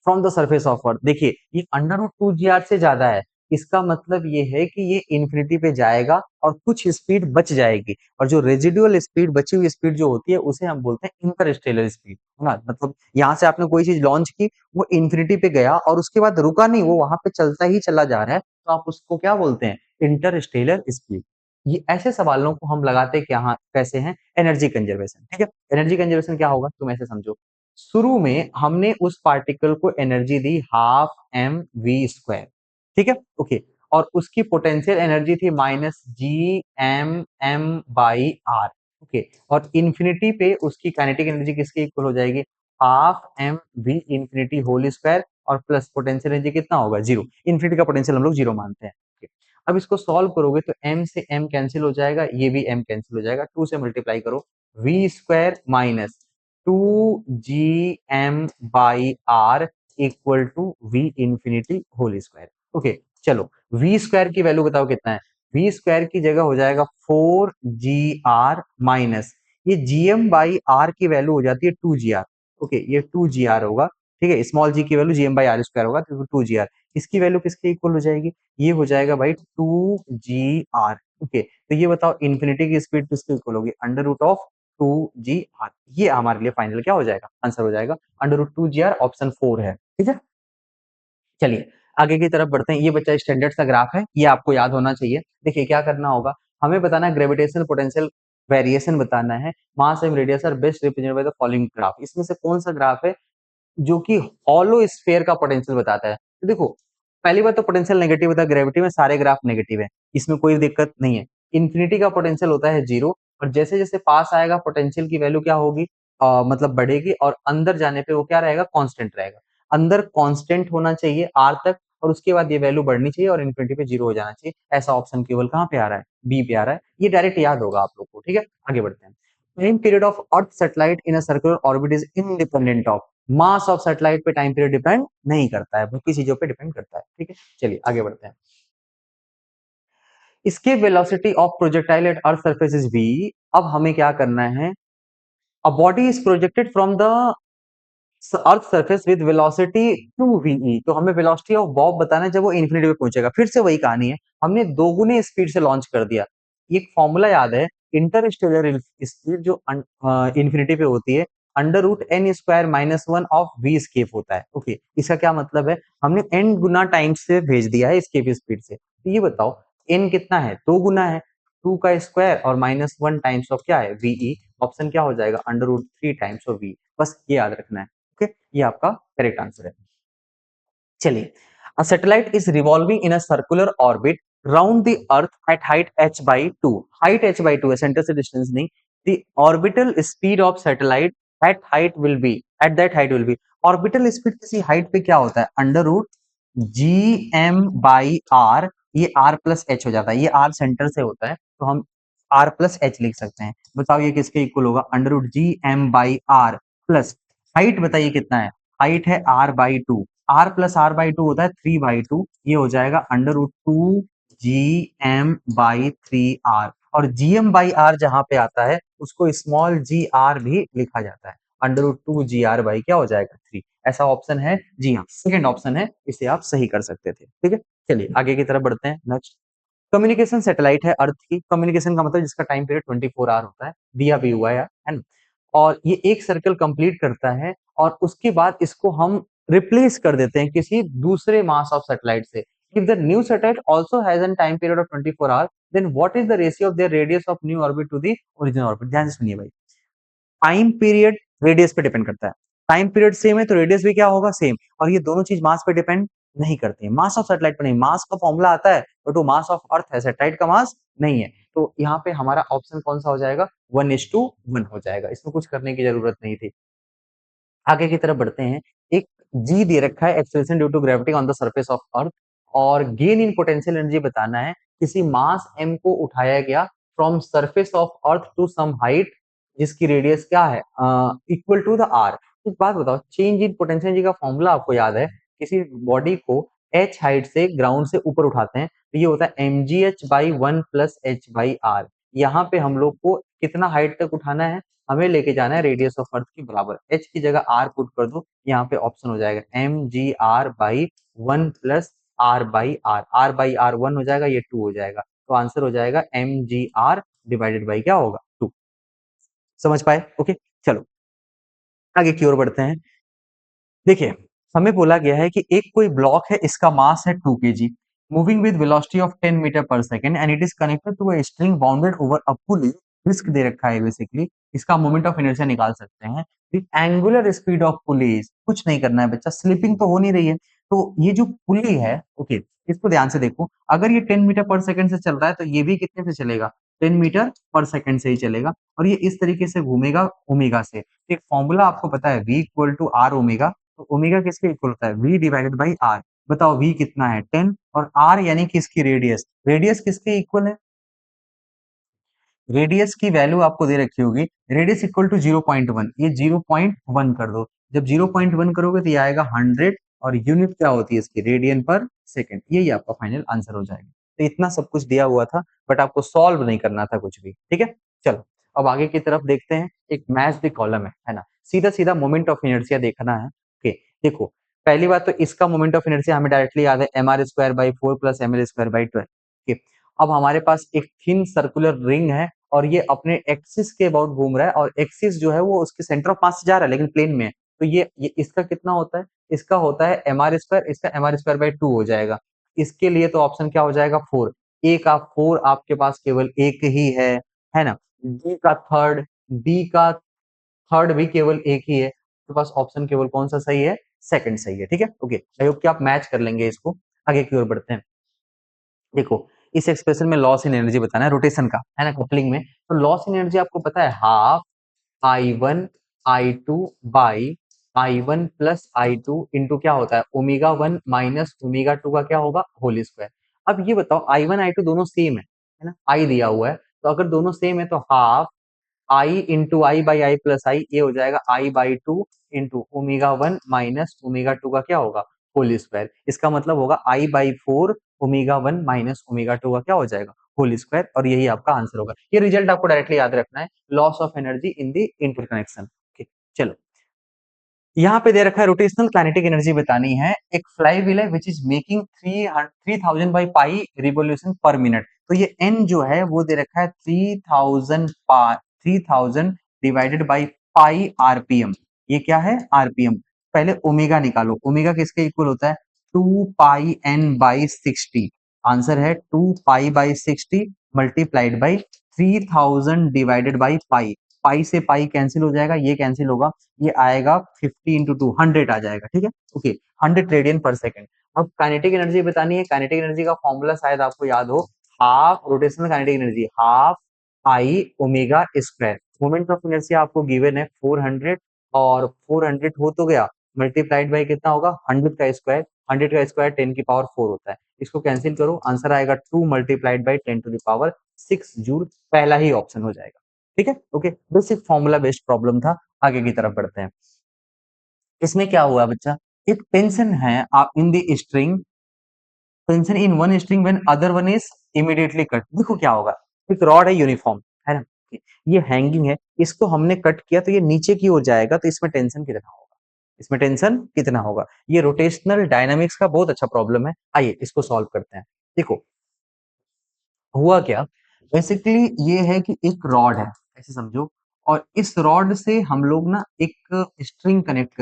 from the surface of अर्थ। देखिए, ये अंडर रूट 2 g से ज्यादा है, इसका मतलब ये है कि ये इन्फिनिटी पे जाएगा और कुछ स्पीड बच जाएगी, और जो रेजिडुअल स्पीड, बची हुई स्पीड जो होती है उसे हम बोलते हैं इंटरस्टेलर स्पीड, है ना। मतलब यहाँ से आपने कोई चीज लॉन्च की, वो इन्फिनिटी पे गया और उसके बाद रुका नहीं, वो वहां पे चलता ही चला जा रहा है, तो आप उसको क्या बोलते हैं, इंटरस्टेलर स्पीड। ये ऐसे सवालों को हम लगाते क्या, हाँ, कैसे हैं, एनर्जी कंजर्वेशन। ठीक है, एनर्जी कंजर्वेशन क्या होगा, तुम ऐसे समझो, शुरू में हमने उस पार्टिकल को एनर्जी दी हाफ एम वी स्क्वायर। ठीक है, ओके, और उसकी पोटेंशियल एनर्जी थी minus G M M by R. Okay, और इन्फिनिटी पे उसकी काइनेटिक एनर्जी किसके इक्वल हो जाएगी, half M V infinity whole square, और प्लस पोटेंशियल एनर्जी कितना होगा, जीरो। इन्फिनिटी का पोटेंशियल हम लोग जीरो मानते हैं। Okay. अब इसको सॉल्व करोगे तो m से m कैंसिल हो जाएगा, ये भी m कैंसिल हो जाएगा, 2 से मल्टीप्लाई करो, v square minus 2gm by R equal to v infinity whole square. Okay, चलो v स्क्वायर की वैल्यू बताओ कितना है, v स्क्वायर की जगह हो जाएगा 4gr माइनस ये gm बाई r की वैल्यू हो जाती है 2gr। ओके, ये 2gr होगा। ठीक है, स्मॉल g की value gm by R square होगा, तो 2gr, इसकी वैल्यू किसके इक्वल हो जाएगी, ये हो जाएगा भाई 2gr। ओके, तो ये बताओ इन्फिनिटी की स्पीड किसके इक्वल होगी, अंडर रूट ऑफ 2gr। ये हमारे लिए फाइनल क्या हो जाएगा, आंसर हो जाएगा अंडर रूट 2gr, ऑप्शन 4 है। ठीक है, चलिए आगे की तरफ बढ़ते हैं। ये बच्चा स्टैंडर्ड सा ग्राफ है, ये आपको याद होना चाहिए। देखिए क्या करना होगा, हमें बताना है ग्रेविटेशनल पोटेंशियल वेरिएशन बताना है, mass and radius R best represented by the following graph. इसमें से कौन सा ग्राफ है जो कि हॉलो स्फीयर का पोटेंशियल बताता है। तो देखो, पहली बात तो पोटेंशियल नेगेटिव होता है, ग्रेविटी में सारे ग्राफ नेगेटिव है, इसमें कोई दिक्कत नहीं है। इन्फिनिटी का पोटेंशियल होता है जीरो, और जैसे जैसे पास आएगा पोटेंशियल की वैल्यू क्या होगी, मतलब बढ़ेगी, और अंदर जाने पे वो क्या रहेगा, कांस्टेंट रहेगा। अंदर कांस्टेंट होना चाहिए आर तक, और उसके बाद ये वैल्यू बढ़नी चाहिए और इन्फिनिटी पे जीरो हो जाना चाहिए। ऐसा ऑप्शन केवल कहाँ पे आ रहा है, बी पे आ रहा है। ये डायरेक्ट याद होगा आप लोग को। ठीक है, आगे बढ़ते हैं। Time period of earth satellite in a circular orbit is independent of mass of satellite पे टाइम पीरियड डिपेंड नहीं करता है, बाकी चीजों पे डिपेंड करता है। ठीक है, चलिए आगे बढ़ते हैं। इसके velocity of projectile eight earth surface is v। अब हमें क्या करना है, a body is projected from the earth surface with velocity 2ve, तो हमें वेलोसिटी ऑफ बॉब बताना है जब वो इन्फिनिटी पे पहुंचेगा। फिर से वही कहानी है, हमने दोगुने स्पीड से लॉन्च कर दिया। एक फॉर्मूला याद है, इंटरस्टेलर स्पीड जो इन्फिनिटी पे होती है under root N square minus one of V escape होता है। ओके, इसका क्या मतलब है, हमने एन गुना टाइम्स से भेज दिया है स्केप स्पीड से। तो ये बताओ एन कितना है, दो गुना है, टू का स्क्वायर और माइनस वन टाइम्स ऑफ क्या है वीई। ऑप्शन क्या हो जाएगा, under root three times of V. बस ये याद रखना है। ओके, ये आपका करेक्ट आंसर है। चलिए, a satellite is revolving in a circular orbit round the earth at height h by 2। Height h by 2 है, सेंटर से डिस्टेंस नहीं। The orbital speed of satellite at height will be, at that height will be. Orbital speed किसी हाइट पे क्या होता है, under root G M by R. ये आर प्लस एच हो जाता है, ये आर सेंटर से होता है तो हम आर प्लस एच लिख सकते हैं। बताओ ये किसके इक्वल होगा, under root G M by R plus height बताइए कितना है, हाइट है R by two, R plus R by two होता है थ्री बाई टू, ये हो जाएगा under root two G M by three R. और जी एम बाई आर जहां पे आता है उसको स्मॉल जी आर भी लिखा जाता है, under root two G R by क्या हो जाएगा थ्री। ऐसा ऑप्शन है, जी हाँ सेकंड ऑप्शन है, इसे आप सही कर सकते थे। ठीक है, चलिए आगे की तरफ बढ़ते हैं। नेक्स्ट, कम्युनिकेशन सैटेलाइट है अर्थ की, कम्युनिकेशन का मतलब जिसका टाइम पीरियड 24 आवर होता है, दिया भी हुआ है ना। और ये एक सर्कल कंप्लीट करता है और उसके बाद इसको हम रिप्लेस कर देते हैं किसी दूसरे मास ऑफ सैटेलाइट से। If the new satellite also has an time period of 24 hour, then what is the ratio of their radius of new orbit to the original orbit. ध्यान से सुनिए भाई, टाइम पीरियड रेडियस पे डिपेंड करता है। टाइम पीरियड सेम है तो रेडियस भी क्या होगा, सेम। और ये दोनों चीज मास पे डिपेंड नहीं करती है, मास ऑफ सैटेलाइट पे नहीं। मास का फॉर्मूला आता है बट वो मास ऑफ अर्थ है, सैटेलाइट का मास नहीं है। तो यहाँ पे हमारा ऑप्शन कौन सा हो जाएगा, 1:1 हो जाएगा, इसमें कुछ करने की जरूरत नहीं थी। आगे की तरफ बढ़ते हैं। एक जी दे रखा है, acceleration due to gravity on the surface of earth, और गेन इन पोटेंशियल एनर्जी बताना है। किसी मास m को उठाया गया from surface of earth to some height जिसकी रेडियस क्या है, इक्वल टू द आर। एक बात बताओ, चेंज इन पोटेंशियल एनर्जी का फॉर्मूला आपको याद है, किसी बॉडी को h हाइट से ग्राउंड से ऊपर उठाते हैं तो ये होता है M G H by one plus H by R. यहाँ पे हम लोग को कितना हाइट तक उठाना है, हमें लेके जाना है रेडियस ऑफ अर्थ के बराबर। एच की जगह आर पुट कर दो, यहाँ पे ऑप्शन हो जाएगा M G R by one plus R by R. R by R one हो जाएगा, ये टू हो जाएगा, तो आंसर हो जाएगा M G R divided by क्या होगा, टू। समझ पाए, ओके। चलो आगे की ओर बढ़ते हैं। देखिए, हमें बोला गया है कि एक कोई ब्लॉक है, इसका मास है 2 kg, moving with velocity of 10 metre पर second and it is connected to a string bounded over a pulley. रिस्क दे रखा है बेसिकली, इसका मोमेंट ऑफ इनर्शिया निकाल सकते हैं। The angular speed of pulleys, कुछ नहीं करना है बच्चा, स्लिपिंग तो हो नहीं रही है। तो ये जो पुली है, ओके, इसको ध्यान से देखो, अगर ये 10 मीटर पर सेकंड से चल रहा है तो ये भी कितने से चलेगा, 10 मीटर पर सेकंड से ही चलेगा। और ये इस तरीके से घूमेगा ओमेगा से। एक फॉर्मूला आपको पता है, v equal to R omega. तो ओमेगा किसके इक्वल होता है, v डिवाइडेड बाई आर। बताओ v कितना है, 10, और r यानी कि इसकी रेडियस, रेडियस किसके इक्वल है, रेडियस की वैल्यू आपको दे रखी होगी, रेडियस इक्वल टू 0.1, ये 0.1 कर दो। जब 0.1 करोगे तो ये आएगा 100, और यूनिट क्या होती है इसकी, रेडियन पर सेकंड। यही आपका फाइनल आंसर हो जाएगा। तो इतना सब कुछ दिया हुआ था बट आपको सॉल्व नहीं करना था कुछ भी। ठीक है, चलो अब आगे की तरफ देखते हैं। एक मैच द कॉलम है ना, सीधा सीधा मोमेंट ऑफ इनर्शिया देखना है। ओके, देखो पहली बात तो इसका मोमेंट ऑफ इनर्शिया हमें डायरेक्टली याद है, M R square by four plus M L square by 12। अब हमारे पास एक थिन सर्कुलर रिंग है और ये अपने एक्सिस के अबाउट घूम रहा है, और एक्सिस जो है वो उसके सेंटर ऑफ मास से जा रहा है लेकिन प्लेन में है। तो ये इसका कितना होता है, इसका होता है एम आर स्क्वायर, इसका M R square by two हो जाएगा। इसके लिए तो ऑप्शन क्या हो जाएगा, फोर। ए का फोर आपके पास केवल एक ही है ना। डी का थर्ड, बी का थर्ड भी केवल एक ही है, तो पास ऑप्शन केवल कौन सा सही है, सेकंड सही है। ठीक है, ओके, आई होप कि आप मैच कर लेंगे इसको। आगे की ओर बढ़ते हैं। देखो, इस एक्सप्रेशन में लॉस इन एनर्जी बताना है रोटेशन का, है ना, कपलिंग में। तो लॉस इन एनर्जी आपको पता है, half I one I two by I one plus I two into क्या होता है, omega one minus omega two का क्या होगा, होल स्क्वायर। अब ये बताओ आई वन आई टू दोनों सेम है ना, आई दिया हुआ है, तो अगर दोनों सेम है तो half I into I by I plus I, ये हो जाएगा I by two into omega one minus omega two का क्या होगा होल स्क्वायर। इसका मतलब होगा I by four omega one minus omega two का क्या हो जाएगा होल स्क्वायर, और यही आपका आंसर होगा। ये रिजल्ट आपको डायरेक्टली याद रखना है, loss of energy in the interconnection. चलो, यहाँ पे दे रखा है रोटेशनल काइनेटिक एनर्जी बतानी है। एक फ्लाई व्हील है which is making 3000 by pi revolution per minute. तो ये एन जो है वो दे रखा है 3000 डिवाइडेड बाई पाई आरपीएम। ये क्या है आरपीएम। पहले ओमेगा निकालो, ओमेगा किसके इक्वल होता है 2 पाई n/60। आंसर है 2 पाई/60 multiplied by 3000 divided by pi. Pi से पाई कैंसिल हो जाएगा, ये कैंसिल होगा, ये आएगा 50 इंटू टू 100 आ जाएगा। ठीक है, ओके 100 रेडियन पर सेकंड। अब काइनेटिक एनर्जी बतानी है। काइनेटिक एनर्जी का फॉर्मूला शायद आपको याद हो, half rotational kinetic energy half I omega square. Moment of inertia आपको गिवन है 400, और 400 हो तो गया मल्टीप्लाइड बाई कितना होगा 100 का स्क्वायर। 100 का स्क्वायर 10 की पावर 4 होता है। इसको कैंसिल करो, आंसर आएगा 2 multiplied by 10 to the power 6 joule. पहला ही ऑप्शन हो जाएगा। ठीक है, okay basic formula based problem था। आगे की तरफ बढ़ते हैं। इसमें क्या हुआ बच्चा, एक टेंशन है आप in the string, tension in one string when other one is immediately cut. देखो क्या होगा, एक रॉड है यूनिफॉर्म है ना, ये हैंगिंग है, इसको हमने कट किया तो ये नीचे की ओर जाएगा, तो इसमें टेंशन कितना होगा, इसमें टेंशन कितना होगा। ये रोटेशनल डायनामिक्स का बहुत अच्छा प्रॉब्लम है। आइए इसको सॉल्व करते हैं। देखो हुआ क्या, बेसिकली ये है कि एक रॉड है ऐसे समझो, और इस रॉड से हम लोग ना एक स्ट्रिंग कनेक्ट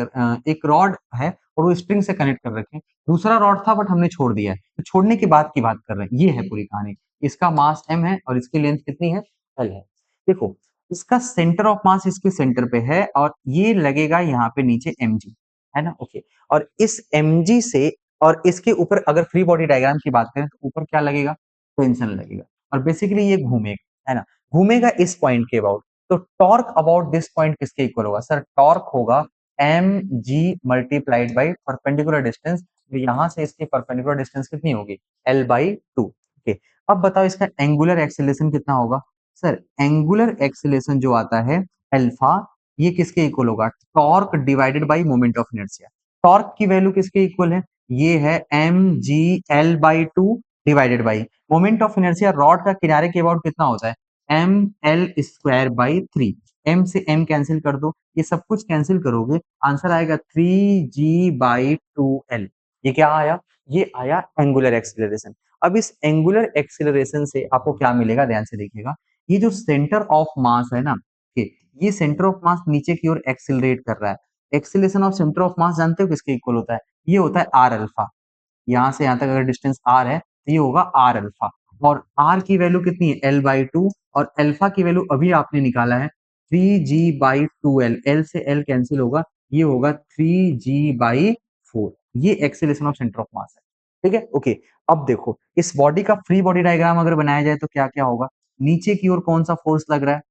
एक रॉड है और वो स्ट्रिंग से कनेक्ट कर रखे हैं। दूसरा रॉड था बट हमने छोड़ दिया है, तो छोड़ने के बाद की बात कर रहे हैं। ये है पूरी कहानी। इसका मास m है और इसकी लेंथ कितनी है l है। देखो इसका सेंटर ऑफ मास इसके सेंटर पे है, और ये लगेगा यहाँ पे नीचे mg, है ना, ओके। और इस mg से और इसके ऊपर अगर फ्री बॉडी डायग्राम की बात करें तो ऊपर क्या लगेगा, टेंशन लगेगा, और बेसिकली ये घूमेगा, है ना, घूमेगा इस पॉइंट के अबाउट। तो टॉर्क अबाउट दिस पॉइंट किसके इक्वल होगा सर, टॉर्क होगा mg multiplied by perpendicular distance. तो यहाँ से इसकी परपेंडिकुलर डिस्टेंस कितनी होगी l/2। ओके, अब बताओ इसका एंगुलर एक्सेलरेशन कितना होगा। सर एंगुलर एक्सेलरेशन जो आता है अल्फा, ये किसके इक्वल होगा, torque divided by moment of inertia. Torque की वैल्यू किसके इक्वल है, ये है mg/l/2 divided by moment of inertia. Rod का किनारे के अबाउट कितना होता है ml²/3। m से m कैंसिल कर दो, ये सब कुछ कैंसिल करोगे, आंसर आएगा 3g/2l। ये क्या आया, ये आया एंगुलर एक्सीलरेशन। अब इस एंगुलर एक्सीलरेशन से आपको क्या मिलेगा, ध्यान से देखिएगा। ये जो सेंटर ऑफ मास है ना, ये सेंटर ऑफ मास नीचे की ओर एक्सीलरेट कर रहा है। एक्सीलरेशन ऑफ सेंटर ऑफ मास जानते हो किसके इक्वल होता है, ये होता है आर अल्फा। यहाँ से यहाँ तक अगर डिस्टेंस r है तो ये होगा r अल्फा, और r की वैल्यू कितनी है l/2, और अल्फा की वैल्यू अभी आपने निकाला है 3g/2l। l से l कैंसिल होगा, ये होगा 3g/4। ये एक्सेलेरेशन ऑफ सेंटर ऑफ मास है। ठीक है, ओके। अब देखो इस बॉडी का फ्री बॉडी डायग्राम अगर बनाया जाए तो क्या क्या होगा, नीचे की ओर कौन सा फोर्स लग रहा है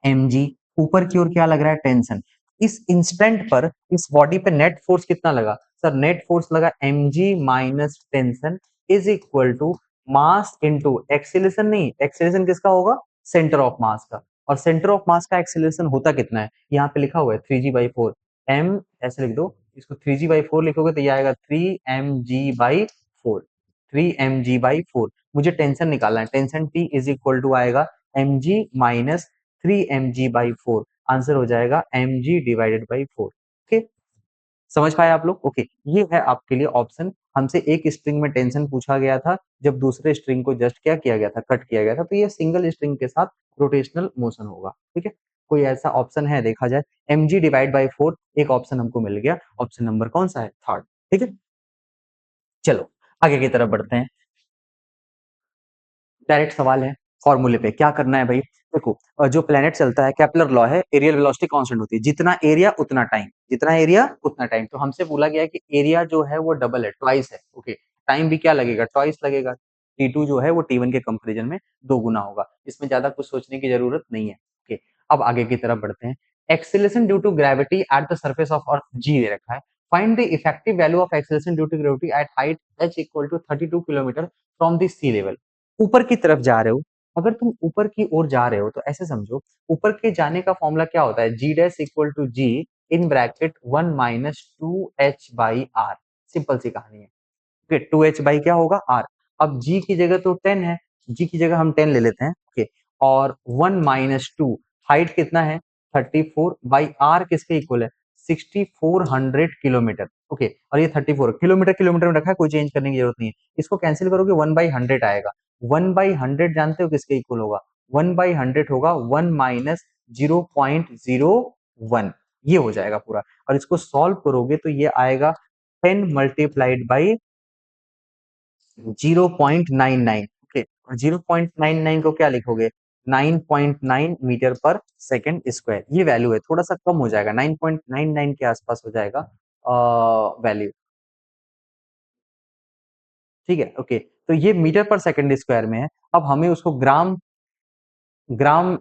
mg, ऊपर की ओर क्या लग रहा है टेंशन। इस इंस्टेंट पर इस बॉडी पे नेट फोर्स कितना लगा सर, नेट फोर्स लगा mg minus tension is equal to mass into acceleration. नहीं, एक्सीलरेशन किसका होगा, सेंटर ऑफ मास का, और सेंटर ऑफ मास का एक्सीलरेशन होता कितना है, यहाँ पे लिखा हुआ है 3g/4। m ऐसे लिख दो, इसको 3g/4 लिखोगे तो ये आएगा 3mg/4। 3mg/4 मुझे टेंशन निकालना है, tension T is equal to आएगा mg माइनस 3mg/4। आंसर हो जाएगा mg डिवाइडेड बाई 4। ओके, समझ पाए आप लोग, ओके। ये है आपके लिए ऑप्शन। हमसे एक स्ट्रिंग में टेंशन पूछा गया था, जब दूसरे स्ट्रिंग को जस्ट क्या किया गया था, कट किया गया था, तो ये सिंगल स्ट्रिंग के साथ रोटेशनल मोशन होगा। ठीक है, कोई ऐसा ऑप्शन है देखा जाए, mg डिवाइड बाई 4 एक ऑप्शन हमको मिल गया। ऑप्शन नंबर कौन सा है, थर्ड। ठीक है, चलो आगे की तरफ बढ़ते हैं। डायरेक्ट सवाल है फॉर्मूले पे, क्या करना है भाई। देखो जो प्लेनेट चलता है, केपलर लॉ है, एरियल वेलोसिटी कांस्टेंट होती है, जितना एरिया उतना टाइम, जितना एरिया उतना टाइम। तो हमसे बोला गया है कि एरिया जो है वो डबल है, ट्वाइस है, ओके। टाइम भी क्या लगेगा, ट्वाइस लगेगा। T2 जो है वो T1 के कंपैरिजन में 2 गुना होगा। इसमें ज्यादा कुछ सोचने की जरूरत नहीं है, ओके। अब आगे की तरफ बढ़ते हैं। Acceleration due to gravity at the surface of earth g दे रखा है। Find the effective value of acceleration due to gravity at height h equal to 32 kilometre from the sea level. ऊपर की तरफ जा रहे हो, अगर तुम ऊपर की ओर जा रहे हो तो ऐसे समझो, ऊपर के जाने का फॉर्मूला क्या होता है, g dash equal to g in bracket 1 - 2h/r। Simple सी कहानी है। ओके, 2h बाई क्या होगा, आर। अब जी की जगह तो 10 है, जी की जगह हम 10 ले लेते हैं। ओके, और 1 - 2, हाइट कितना है 34 बाई आर किसके इक्वल है 6400 किलोमीटर। ओके, और ये 34 किलोमीटर किलोमीटर में रखा है, कोई चेंज करने की जरूरत नहीं है। इसको कैंसिल करोगे 1/100 आएगा। 1/100 जानते हो किसके इक्वल होगा, 1/100 होगा 1 - 0.001। ये हो जाएगा पूरा, और इसको सॉल्व करोगे तो ये आएगा 10 मल्टीप्लाइड बाई 0.99। ओके, और 0.99 को क्या लिखोगे 9.9 मीटर पर सेकेंड स्क्वायर। ये वैल्यू है, थोड़ा सा कम हो जाएगा, 9.99 के आसपास हो जाएगा वैल्यू। ठीक है, ओके, तो ये मीटर पर सेकेंड स्क्वायर में है। अब हमें उसको ग्राम ग्राम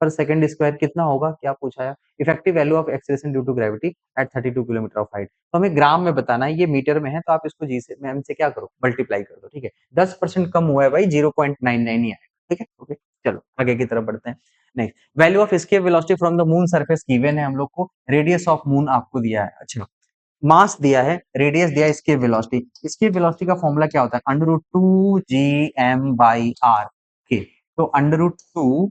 पर सेकंड स्क्वायर कितना होगा, क्या पूछा है, effective value of acceleration due to gravity at 32 kilometre of height. तो हमें ग्राम में बताना है, ये मीटर में है तो आप इसको जी से एम से क्या करो मल्टीप्लाई कर दो। ठीक है, 10% कम हुआ है भाई, 0.99 ही आएगा। ठीक है, ओके, चलो आगे की तरफ बढ़ते हैं। Next, value of escape velocity from the moon surface given है हम लोग को, रेडियस ऑफ मून आपको दिया है। अच्छा, मास दिया है, रेडियस दिया है, एस्केप वेलोसिटी। एस्केप वेलोसिटी का फॉर्मूला क्या होता है, √2gm/r। ओके, तो √2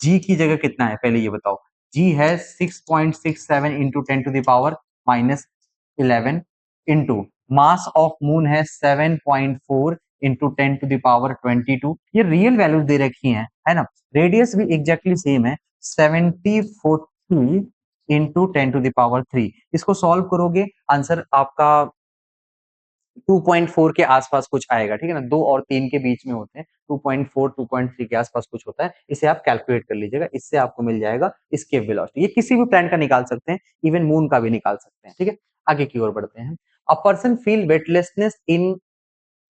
जी की जगह कितना है पहले ये बताओ, जी है 6.67 into 10⁻⁻11 into mass of moon है 7.4 इंटू 10⁻22। ये रियल वैल्यूज दे रखी हैं, है ना। रेडियस भी एग्जैक्टली सेम है, 7040 इंटू 10⁻3। इसको सॉल्व करोगे आंसर आपका 2.4 के आसपास कुछ आएगा। ठीक है ना, 2 और 3 के बीच में होते हैं, 2.4 2.3 के आसपास कुछ होता है। इसे आप कैलकुलेट कर लीजिएगा, इससे आपको मिल जाएगा एस्केप वेलोसिटी। ये किसी भी प्लैनेट का निकाल सकते हैं, इवन मून का भी निकाल सकते हैं। ठीक है, आगे की ओर बढ़ते हैं। A person feel weightlessness in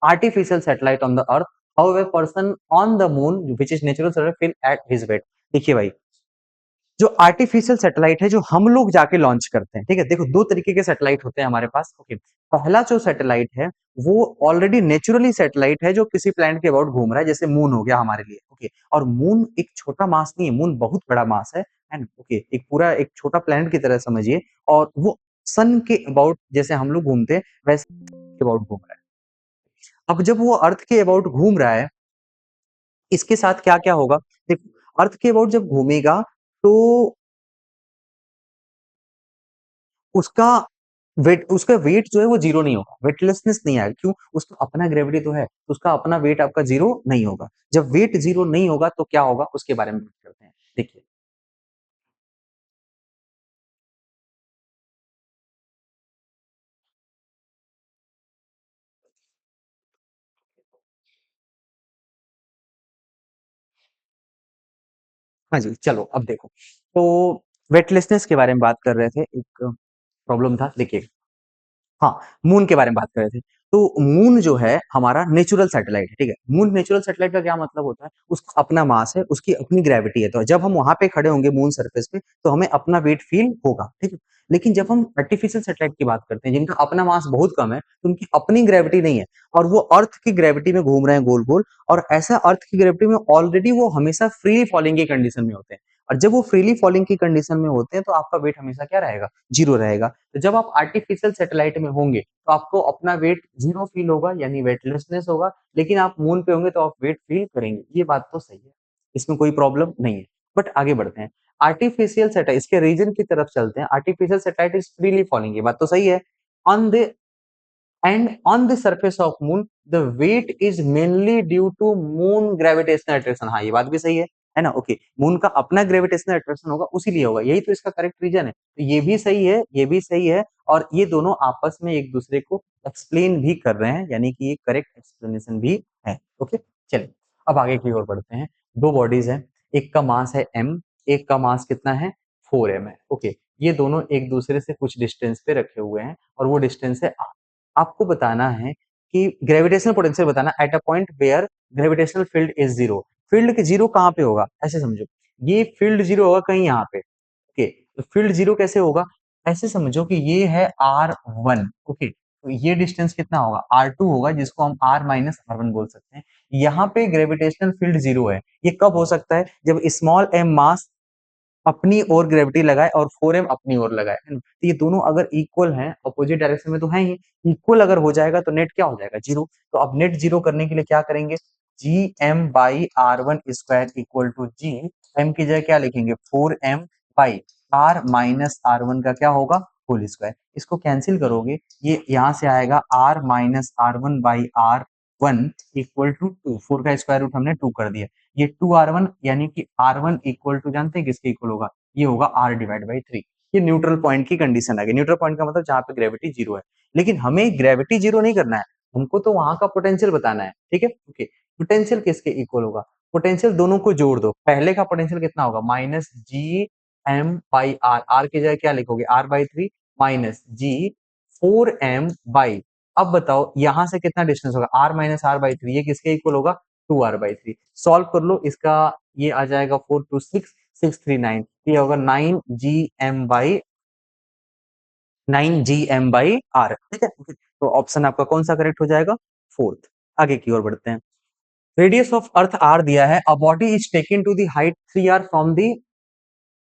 artificial satellite on the earth, however person on the moon which is natural satellite feel at his weight। देखिए भाई, जो आर्टिफिशियल सैटेलाइट है जो हम लोग जाके लॉन्च करते हैं, ठीक है, देखो दो तरीके के सैटेलाइट होते हैं हमारे पास। ओके, पहला जो सैटेलाइट है वो ऑलरेडी नेचुरली सैटेलाइट है जो किसी प्लैनेट के अबाउट घूम रहा है, जैसे मून हो गया हमारे लिए। ओके, और मून एक छोटा मास नहीं है, मून बहुत बड़ा मास है ना। ओके, एक पूरा एक छोटा प्लैनेट की तरह समझिए, और वो सन के अबाउट जैसे हम लोग घूमते हैं वैसे के अबाउट घूम रहा है। अब जब वो अर्थ के अबाउट घूम रहा है, इसके साथ क्या क्या होगा, देखो अर्थ के अबाउट जब घूमेगा तो उसका उसका वेट जो है वो जीरो नहीं होगा, वेटलेसनेस नहीं आएगा। क्यों, उसका अपना ग्रेविटी तो है, तो उसका अपना वेट आपका जीरो नहीं होगा। जब वेट जीरो नहीं होगा तो क्या होगा उसके बारे में बात करते हैं। देखिए, हाँ जी, चलो अब देखो, तो वेटलेसनेस के बारे में बात कर रहे थे, एक प्रॉब्लम था। देखिए, हाँ, मून के बारे में बात कर रहे थे। तो मून जो है हमारा नेचुरल सैटेलाइट है, ठीक है। मून नेचुरल सैटेलाइट का क्या मतलब होता है, उसका अपना मास है, उसकी अपनी ग्रेविटी है, तो जब हम वहां पे खड़े होंगे मून सरफेस पे तो हमें अपना वेट फील होगा, ठीक है। लेकिन जब हम आर्टिफिशियल सैटेलाइट की बात करते हैं जिनका अपना मास बहुत कम है, तो उनकी अपनी ग्रेविटी नहीं है, और वो अर्थ की ग्रेविटी में घूम रहे हैं गोल गोल, और ऐसा अर्थ की ग्रेविटी में ऑलरेडी वो हमेशा फ्री फॉलिंग की कंडीशन में होते हैं। और जब वो फ्रीली फॉलिंग की कंडीशन में होते हैं तो आपका वेट हमेशा क्या रहेगा, जीरो रहेगा। तो जब आप आर्टिफिशियल सैटेलाइट में होंगे तो आपको अपना वेट जीरो फील होगा, यानी वेटलेसनेस होगा। लेकिन आप मून पे होंगे तो आप वेट फील करेंगे, ये बात तो सही है, इसमें कोई प्रॉब्लम नहीं है। बट आगे बढ़ते हैं, आर्टिफिशियल सैटेलाइट इसके रीजन की तरफ चलते हैं। Artificial satellite is freely falling, ये बात तो सही है। On the and on the surface of moon the weight is mainly due to moon gravitational attraction। हाँ, ये बात भी सही है ना। ओके, मून का अपना ग्रेविटेशनल अट्रैक्शन होगा, उसीलिए होगा, यही तो इसका करेक्ट रीजन है। तो ये भी सही है, ये भी सही है, और ये दोनों आपस में एक दूसरे को एक्सप्लेन भी कर रहे हैं, यानी कि ये करेक्ट एक्सप्लेनेशन भी है। ओके, चलिए अब आगे की ओर बढ़ते हैं। दो बॉडीज हैं, एक का मास है m, एक का मास कितना है 4m है। ओके, ये दोनों एक दूसरे से कुछ डिस्टेंस पे रखे हुए हैं, और वो डिस्टेंस है r। आपको बताना है कि ग्रेविटेशनल पोटेंशियल बताना at a point where gravitational field is zero. Field के जीरो कहाँ पे होगा, ऐसे समझो, ये फील्ड जीरो होगा कहीं यहाँ पे। ओके, तो फील्ड जीरो कैसे होगा, ऐसे समझो कि ये है R1। ओके, तो ये डिस्टेंस कितना होगा, R2 होगा, जिसको हम R माइनस R1 बोल सकते हैं। यहाँ पे ग्रेविटेशनल फील्ड जीरो है। ये कब हो सकता है, जब स्मॉल m मास अपनी ओर ग्रेविटी लगाए और 4m अपनी ओर लगाए, है ना? तो ये दोनों अगर इक्वल हैं, अपोजिट डायरेक्शन में तो है ही, इक्वल अगर हो जाएगा तो नेट क्या हो जाएगा, जीरो। तो अब नेट जीरो करने के लिए क्या करेंगे, G M by R one square equal to G M की जगह क्या लिखेंगे, 4m by R minus R one का क्या होगा, होल स्क्वायर। इसको कैंसिल करोगे, ये यहाँ से आएगा R minus R one by R one equal to two, four का स्क्वायर रूट हमने टू कर दिया, ये टू आर वन, यानी कि आर वन इक्वल टू जानते हैं किसके इक्वल होगा, ये होगा आर डिवाइड बाई थ्री। ये न्यूट्रल पॉइंट की कंडीशन आ गई। न्यूट्रल पॉइंट का मतलब जहां पे ग्रेविटी जीरो है। लेकिन हमें ग्रेविटी जीरो नहीं करना है, हमको तो वहां का पोटेंशियल बताना है, ठीक है। ओके, पोटेंशियल किसके इक्वल होगा, पोटेंशियल दोनों को जोड़ दो, पहले का पोटेंशियल कितना होगा, minus G M by R, R की जगह क्या लिखोगे, R by three minus G 4m by, अब बताओ यहां से कितना डिस्टेंस होगा, R minus R by three, ये किसके इक्वल होगा, 2r/3। सॉल्व कर लो इसका, ये आ जाएगा 4 टू 6 639, ये होगा 9 gm बाई आर, ठीक है। तो ऑप्शन आपका कौन सा करेक्ट हो जाएगा, फोर्थ। आगे की ओर बढ़ते हैं। रेडियस ऑफ अर्थ आर दिया है, a body is taken to the height 3r from the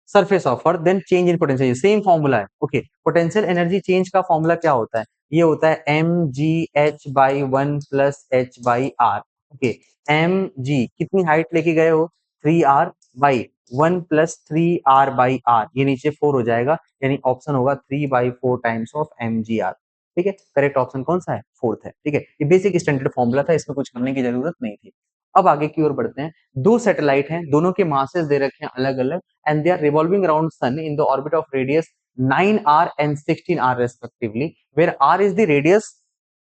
surface of earth, then change in potential, same formula है। ओके, पोटेंशियल एनर्जी चेंज का फॉर्मूला क्या होता है, ये होता है M G H by one plus H by R. Okay, M G कितनी हाइट लेके गए हो, 3r by one plus 3r by R, ये नीचे 4 हो जाएगा, यानी ऑप्शन होगा 3/4 times of M G R. ठीक है, करेक्ट ऑप्शन कौन सा है, फोर्थ है। ठीक है, ये बेसिक स्टैंडर्ड फॉर्मूला था, इसमें कुछ करने की जरूरत नहीं थी। अब आगे की ओर बढ़ते हैं। दो सैटेलाइट हैं, दोनों के मासेस दे रखे हैं अलग अलग, and they are revolving around sun in the orbit of radius 9r and 16r respectively, where r is the radius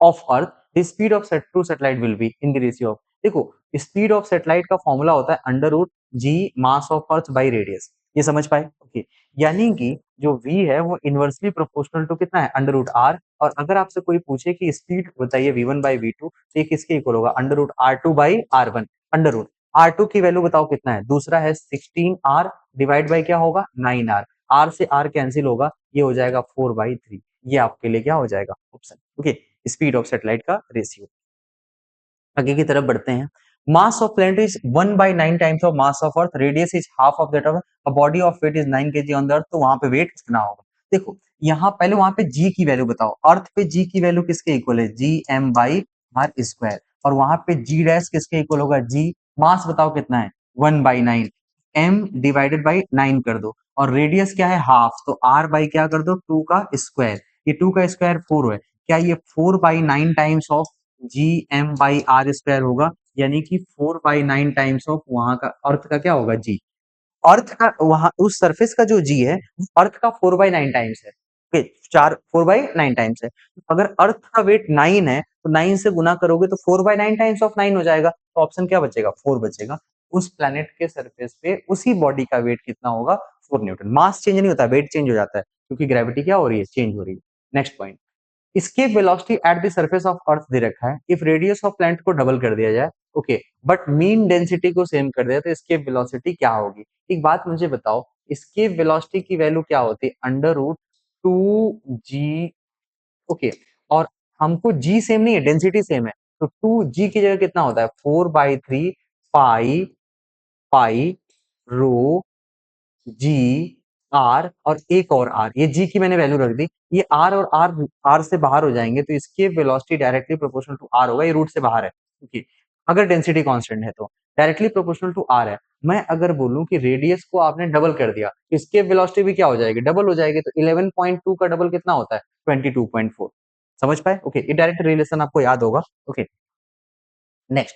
of earth, the speed of two satellite will be in the ratio of, देखो स्पीड ऑफ सैटेलाइट का फॉर्मूला होता है under root G mass of earth by radius, ये समझ पाए। ओके, यानी कि जो v है वो इनवर्सली प्रोपोर्शनल टू कितना है, अंडर रूट आर। और अगर आपसे कोई पूछे कि स्पीड बताइए v1 बाई वी टू, तो ये किसके इक्वल होगा, under root R two by R one, under root R two की वैल्यू बताओ कितना है, दूसरा है 16r डिवाइड बाई क्या होगा 9r, आर से आर कैंसिल होगा, ये हो जाएगा 4/3। ये आपके लिए क्या हो जाएगा, option. Okay, speed of satellite का रेशियो। आगे की तरफ बढ़ते हैं। Mass of planet is 1/9 times of mass of earth, radius is half of that of a body of weight is 9 kg on the earth, तो वहां पे वेट कितना होगा। देखो यहाँ पहले वहां पे जी की वैल्यू बताओ, अर्थ पे जी की वैल्यू किसके इक्वल है, G M by R square, और वहां पे जी डैश किसके इक्वल होगा, जी मास बताओ कितना है, 1/9, एम डिवाइडेड बाई 9 कर दो, और रेडियस क्या है हाफ, तो आर बाई क्या कर दो 2 का स्क्वायर, ये 2 का स्क्वायर 4 है, क्या ये 4/9 times of G M by R square होगा, यानी कि 4/9 टाइम्स ऑफ वहां का अर्थ का क्या होगा, जी। अर्थ का वहां उस सरफेस का जो जी है अर्थ का 4/9 टाइम्स है। ओके, चार 4/9 टाइम्स है, तो अगर अर्थ का वेट 9 है तो 9 से गुना करोगे तो 4/9 टाइम्स ऑफ 9 हो जाएगा, तो ऑप्शन क्या बचेगा, 4 बचेगा। उस प्लेनेट के सरफेस पे उसी बॉडी का वेट कितना होगा, 4 न्यूटन। मास चेंज नहीं होता, वेट चेंज हो जाता है, क्योंकि ग्रेविटी क्या हो रही है, चेंज हो रही है। Next point, escape velocity at the surface of अर्थ दे रखा है, इफ रेडियस ऑफ प्लैनेट को डबल कर दिया जाए, ओके, बट मीन डेंसिटी को सेम कर दिया तो escape velocity क्या होगी। एक बात मुझे बताओ, escape velocity की वैल्यू क्या होती है, अंडर रूट 2g। ओके, और हमको g सेम नहीं है, डेंसिटी सेम है, तो 2g की जगह कितना होता है, 4/3 पाई पाई रो जी आर और एक और आर, ये जी की मैंने वैल्यू रख दी, ये आर और आर से बाहर हो जाएंगे, तो इसके velocity directly proportional to R होगा, ये रूट से बाहर है। ओके, अगर डेंसिटी कांस्टेंट है तो डायरेक्टली प्रोपोर्शनल टू आर है। मैं अगर बोलूं कि रेडियस को आपने डबल कर दिया, इसके वेलोसिटी भी क्या हो जाएगी, डबल हो जाएगी, तो 11.2 का डबल कितना होता है, 22.4। समझ पाए। ओके, ये डायरेक्ट रिलेशन आपको याद होगा। ओके, नेक्स्ट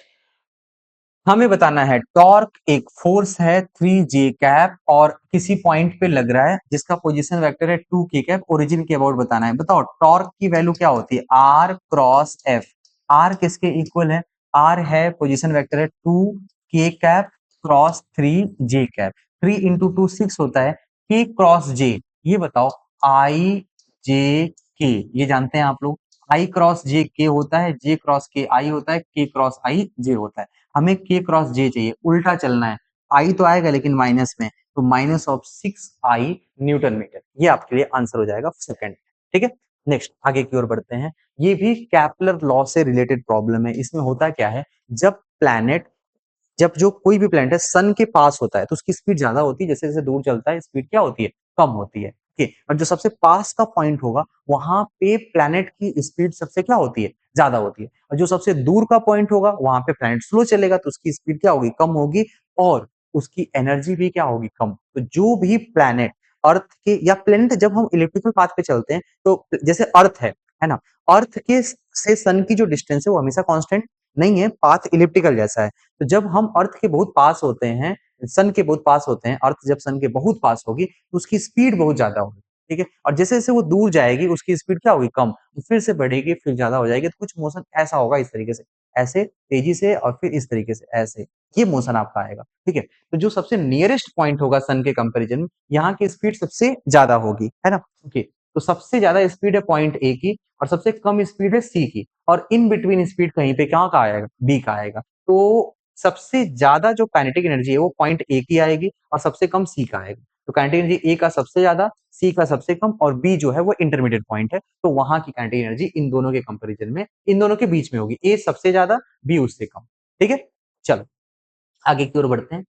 हमें बताना है, टॉर्क एक फोर्स है 3j कैप और किसी पॉइंट पे लग रहा है जिसका पोजीशन वेक्टर है 2k कैप, ओरिजिन के अबाउट बताना है। बताओ टॉर्क की वैल्यू क्या होती है, r क्रॉस f, r किसके इक्वल है, r है पोजीशन वेक्टर है 2k cap cross 3j cap, 3 into 2 6 होता है, k क्रॉस j, ये बताओ i j k, ये जानते हैं आप लोग, i क्रॉस j k होता है, j क्रॉस k i होता है, k क्रॉस i j होता है। हमें k क्रॉस j चाहिए, उल्टा चलना है, i तो आएगा लेकिन माइनस में, तो minus of 6i Newton metre, ये आपके लिए आंसर हो जाएगा सेकंड। ठीक है, नेक्स्ट आगे की ओर बढ़ते हैं। ये भी कैपलर लॉ से रिलेटेड प्रॉब्लम है। इसमें होता क्या है, जब प्लैनेट जब जो कोई भी प्लैनेट है सन के पास होता है तो उसकी स्पीड ज्यादा होती है, जैसे जैसे दूर चलता है स्पीड क्या होती है, कम होती है। ठीक है, और जो सबसे पास का पॉइंट होगा वहां पे प्लैनेट की स्पीड सबसे क्या होती है, ज्यादा होती है। और जो सबसे दूर का पॉइंट होगा वहां पे प्लैनेट स्लो चलेगा तो उसकी स्पीड क्या होगी, कम होगी, और उसकी एनर्जी भी क्या होगी, कम। तो जो भी प्लैनेट अर्थ के या प्लैनेट, जब हम इलेक्ट्रिकल पाथ पे चलते हैं तो जैसे अर्थ है ना, अर्थ के से सन की जो डिस्टेंस है वो हमेशा कांस्टेंट नहीं है, पाथ इलिप्टिकल जैसा है। तो जब हम अर्थ के बहुत पास होते हैं, सन के बहुत पास होते हैं, अर्थ जब सन के बहुत पास होगी तो उसकी स्पीड बहुत ज्यादा होगी। ठीक है, और जैसे जैसे वो दूर जाएगी उसकी स्पीड क्या होगी, कम, फिर से बढ़ेगी, फिर ज्यादा हो जाएगी। तो कुछ मोशन ऐसा होगा, इस तरीके से, ऐसे तेजी से, और फिर इस तरीके से ऐसे, ये मोशन आपका आएगा। ठीक है, तो जो सबसे नियरेस्ट पॉइंट होगा सन के कंपेरिजन में, यहाँ की स्पीड सबसे ज्यादा होगी, है ना। ओके, तो सबसे ज्यादा स्पीड है पॉइंट ए की, और सबसे कम स्पीड है सी की, और इन बिटवीन स्पीड कहीं पे कहाँ का आएगा, बी का आएगा। तो सबसे ज्यादा जो काइनेटिक एनर्जी है वो पॉइंट ए की आएगी, और सबसे कम सी का आएगा। तो काइनेटिक एनर्जी ए का सबसे ज्यादा, सी का सबसे कम, और बी जो है वो इंटरमीडिएट पॉइंट है, तो वहां की काइनेटिक एनर्जी इन दोनों के कंपैरिजन में, इन दोनों के बीच में होगी, ए सबसे ज्यादा, बी उससे कम। ठीक है, चलो आगे की ओर बढ़ते हैं।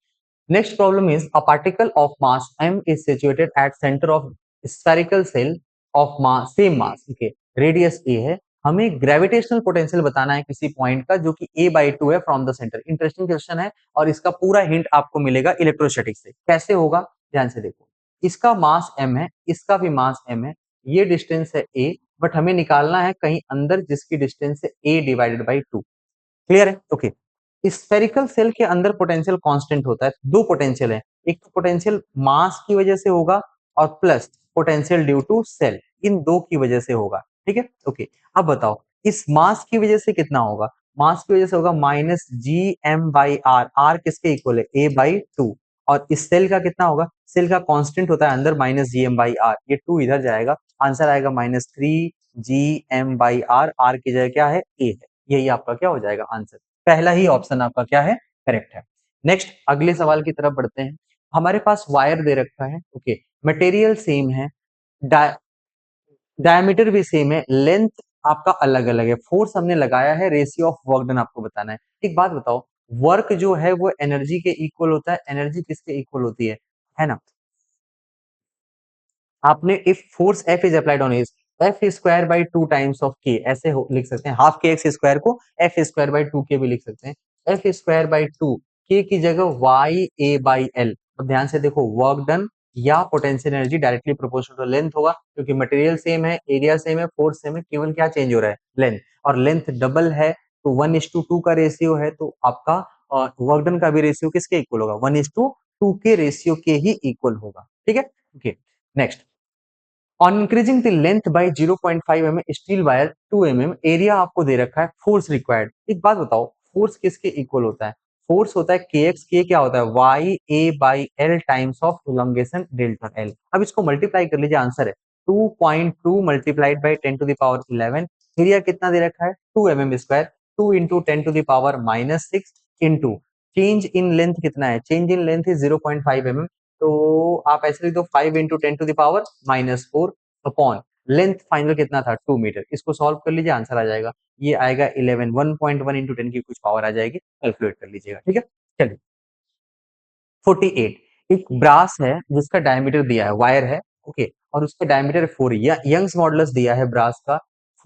Next problem is a particle of mass m is situated at center of spherical cell of mass same mass, okay, radius a है। हमें ग्रेविटेशनल पोटेंशियल बताना है किसी पॉइंट का जो कि a/2 है from the centre. Interesting question है, और इसका पूरा हिंट आपको मिलेगा इलेक्ट्रोस्टैटिक्स से। कैसे होगा, ध्यान से देखो। इसका मास m है, इसका भी मास m है, ये डिस्टेंस है a, बट हमें निकालना है कहीं अंदर जिसकी डिस्टेंस है a डिवाइडेड बाई 2। क्लियर है, ओके। स्फेरिकल सेल के अंदर पोटेंशियल कांस्टेंट होता है, दो पोटेंशियल है, एक तो पोटेंशियल मास की वजह से होगा, और plus potential due to cell, इन दो की वजह से होगा। ठीक है, ओके। अब बताओ इस मास की वजह से कितना होगा, मास की वजह से होगा minus G M by R, R किसके इक्वल है, ए बाई टू। और इस सेल का कितना होगा, सेल का कांस्टेंट होता है अंदर minus G M by R, ये टू इधर जाएगा, आंसर आएगा minus three G M by R, R की जगह क्या है, ए है। यही आपका क्या हो जाएगा आंसर, पहला ही ऑप्शन आपका क्या है, करेक्ट है। नेक्स्ट अगले सवाल की तरफ बढ़ते हैं। हमारे पास वायर दे रखा है, ओके, मटेरियल सेम है, डायमीटर भी सेम है, लेंथ आपका अलग अलग है, फोर्स हमने लगाया है, रेशियो ऑफ वर्क डन आपको बताना है। एक बात बताओ, वर्क जो है वो एनर्जी के इक्वल होता है, एनर्जी किसके इक्वल होती है ना। आपने if force F is applied on is F square by two times of के, ऐसे लिख सकते हैं, हाफ के एक्स स्क्वायर को एफ स्क्वायर बाई टू के भी लिख सकते हैं, एफ स्क्वायर बाई टू के की जगह वाई ए बाई एल। अब ध्यान से देखो, वर्क डन या potential energy directly proportional to length होगा, क्योंकि मटेरियल सेम है, एरिया सेम है, फोर्स सेम है, केवल क्या चेंज हो रहा है, लेंथ। और लेंथ डबल है तो 1:2 का रेशियो है, तो आपका वर्क डन का भी रेशियो किसके इक्वल होगा, 1:2 के रेशियो के ही इक्वल होगा। ठीक है, okay. Next, on increasing the length bye 0.5 mm steel wire 2 mm, area आपको दे रखा है, फोर्स रिक्वायर्ड। एक बात बताओ, फोर्स किसके इक्वल होता है, फोर्स होता है kx, के क्या होता है, y a by L times of elongation delta L. अब इसको मल्टीप्लाई कर लीजिए, आंसर है 2.2 multiplied by 10 to the power 11। Area कितना दे रखा है, 2 mm square, 2 into 10 to the power -6 into change in length कितना है, change in length is 0.5 mm, तो आप ऐसे लिख दो 5 into 10 to the power -4 upon length final कितना था, 2 मीटर। इसको सॉल्व कर लीजिए, आंसर आ जाएगा, ये आएगा 11, 1.1 इंटू 10 की कुछ पावर आ जाएगी, कैलकुलेट कर लीजिएगा। ठीक है, चलिए 48, एक ब्रास है जिसका डायमीटर दिया है, वायर है, ओके, और उसका डायमीटर 4, यंग्स मॉडुलस दिया है ब्रास का,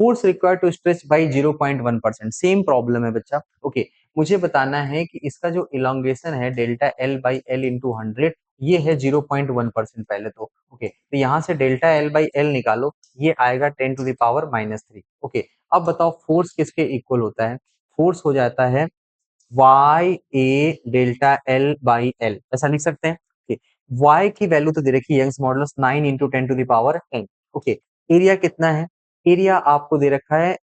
force required to stretch by 0.1%, same problem है बच्चा। ओके, मुझे बताना है कि इसका जो इलोंगेशन है delta L by L into 100, ये है 0.1% पहले तो। ओके, तो यहाँ से डेल्टा एल बाई एल निकालो, ये आएगा 10 टू द पावर -3। ओके, अब बताओ फोर्स किसके इक्वल होता है, फोर्स हो जाता है Y A delta L by L, ऐसा लिख सकते हैं। वाई की वैल्यू तो दे रखी है, Young's modulus 9 into 10 to the power 10। Okay, area कितना है, एरिया आपको दे रखा है,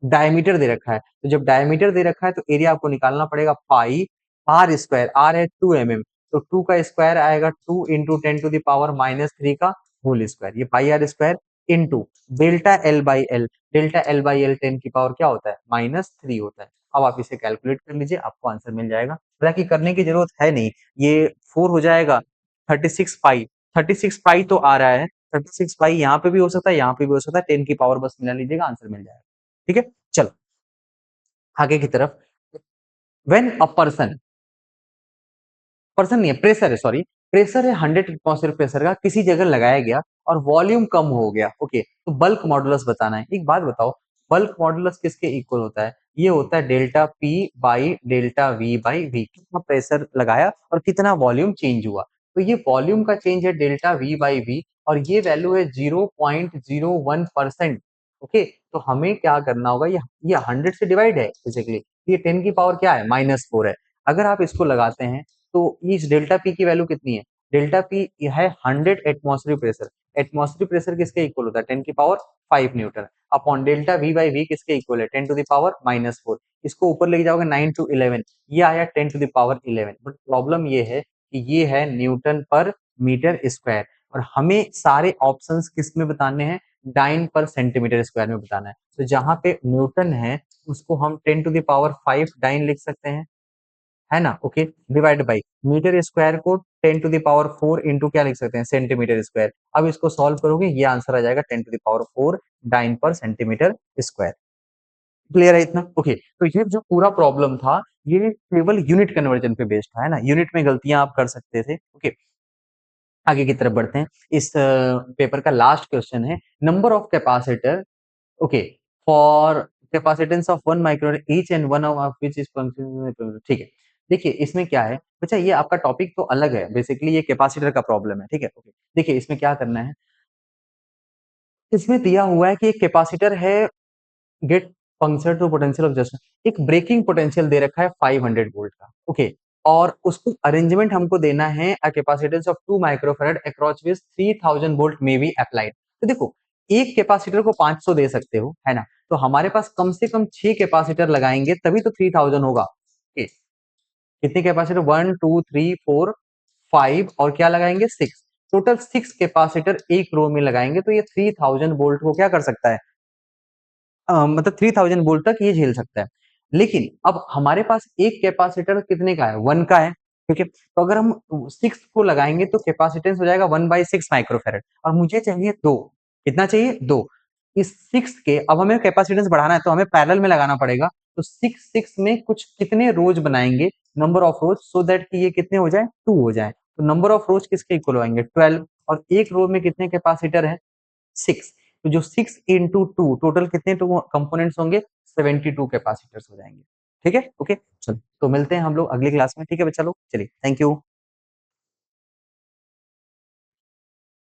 डायमीटर दे रखा है, तो जब डायमीटर दे रखा है तो एरिया आपको निकालना पड़ेगा पाई आर स्क्वायर, आर है 2 mm, तो 2 का स्क्वायर आएगा 2 इंटू 10 टू द पावर -3 का होल स्क्वायर, ये pi R square into delta L by L, delta L by L 10 की पावर क्या होता है, -3 होता है। अब आप इसे कैलकुलेट कर लीजिए, आपको आंसर मिल जाएगा, हालांकि करने की जरूरत है नहीं, ये 4 हो जाएगा 36 पाई, 36 पाई तो आ रहा है, 36 पाई यहाँ पे भी हो सकता है, यहाँ पे भी हो सकता है, 10 की पावर बस मिला लीजिएगा, आंसर मिल जाएगा। ठीक है, चलो आगे की तरफ। व्हेन अ पर्सन, पर्सन नहीं है, प्रेशर है, सॉरी, प्रेशर है 100 एटमॉस्फेयर प्रेशर का, किसी जगह लगाया गया और वॉल्यूम कम हो गया, ओके, तो बल्क मॉडुलस बताना है। एक बात बताओ, बल्क मॉडुलस किसके इक्वल होता है? ये होता है delta P by delta V by V. कितना प्रेशर लगाया और कितना वॉल्यूम चेंज हुआ, तो ये वॉल्यूम का चेंज है डेल्टा वी बाई वी, और ये वैल्यू है 0.01%। ओके, तो हमें क्या करना होगा, ये 100 से डिवाइड है बेसिकली, ये 10 की पावर क्या है, -4 है। अगर आप इसको लगाते हैं तो इस डेल्टा पी की वैल्यू कितनी है? डेल्टा पी है 100 एटमॉस्फेरिक प्रेशर। एटमॉस्फेरिक प्रेशर किसके इक्वल होता है? 10 की power 5 newton upon delta V by V किसके इक्वल है? 10 टू द पावर -4। इसको ऊपर लेके जाओगे 9 टू 11, ये आया 10 to the power 11। But problem ये है कि ये है न्यूटन पर मीटर स्क्वायर, और हमें सारे ऑप्शंस किस में बताने हैं? डाइन पर सेंटीमीटर स्क्वायर में बताना है। तो जहां पे न्यूटन है उसको हम 10 टू द पावर 5 डाइन लिख सकते हैं, है ना? Okay, divide by metre square को 10 टू द पावर 4 इंटू क्या लिख सकते हैं? Centimetre square. अब इसको सॉल्व करोगे ये आंसर आ जाएगा 10 टू द पावर 4 डाइन पर सेंटीमीटर स्क्वायर। क्लियर है इतना? ओके, तो ये जो पूरा प्रॉब्लम था ये केवल यूनिट कन्वर्जन पे बेस्ड था, है ना? यूनिट में गलतियां आप कर सकते थे। ओके, आगे की तरफ बढ़ते हैं। इस पेपर का लास्ट क्वेश्चन है, number of capacitor, okay, for capacitance of 1 micro each and one of which is function, ठीक है। देखिए इसमें क्या है, अच्छा ये आपका टॉपिक तो अलग है, बेसिकली ये कैपेसिटर का प्रॉब्लम है, ठीक है। ओके, देखिए इसमें क्या करना है, इसमें दिया हुआ है कि एक कैपेसिटर है, get function to potential of just, एक ब्रेकिंग पोटेंशियल दे रखा है 500 वोल्ट का, ओके, और उसको अरेंजमेंट हमको देना है a capacitance of 2 microfarad across which 3000 volt may be applied. तो देखो, एक कैपेसिटर को 500 दे सकते हो, है ना? तो हमारे पास कम से कम 6 कैपेसिटर लगाएंगे तभी तो 3000 होगा। ओके, कितने कैपेसिटर? 1 2 3 4 5 और क्या लगाएंगे? 6। टोटल 6 कैपेसिटर एक रो में लगाएंगे तो ये 3000 वोल्ट को क्या कर सकता है, मतलब 3000 वोल्ट तक ये झेल सकता है। लेकिन अब हमारे पास एक कैपेसिटर कितने का है? 1 का है, ठीक है। तो अगर हम 6 को लगाएंगे तो कैपेसिटेंस हो जाएगा 1/6 माइक्रोफैराड, और मुझे चाहिए 2। कितना चाहिए? 2। इस 6 के, अब हमें कैपेसिटेंस बढ़ाना है तो हमें पैरेलल में लगाना पड़ेगा। तो 6 में कुछ कितने रोज बनाएंगे, number of rose, so that कि ये कितने हो जाए? 2 हो जाए। तो नंबर ऑफ रोज किसके इक्वल होंगे? 12, और एक रो में कितने कैपेसिटर है? 6। तो जो 6 इंटू 2 टोटल कितने टू कंपोनेंट्स होंगे? 72 कैपेसिटर्स हो जाएंगे। ठीक है, ओके, चलो तो मिलते हैं हम लोग अगली क्लास में। ठीक है बच्चा लोग, चलिए, थैंक यू।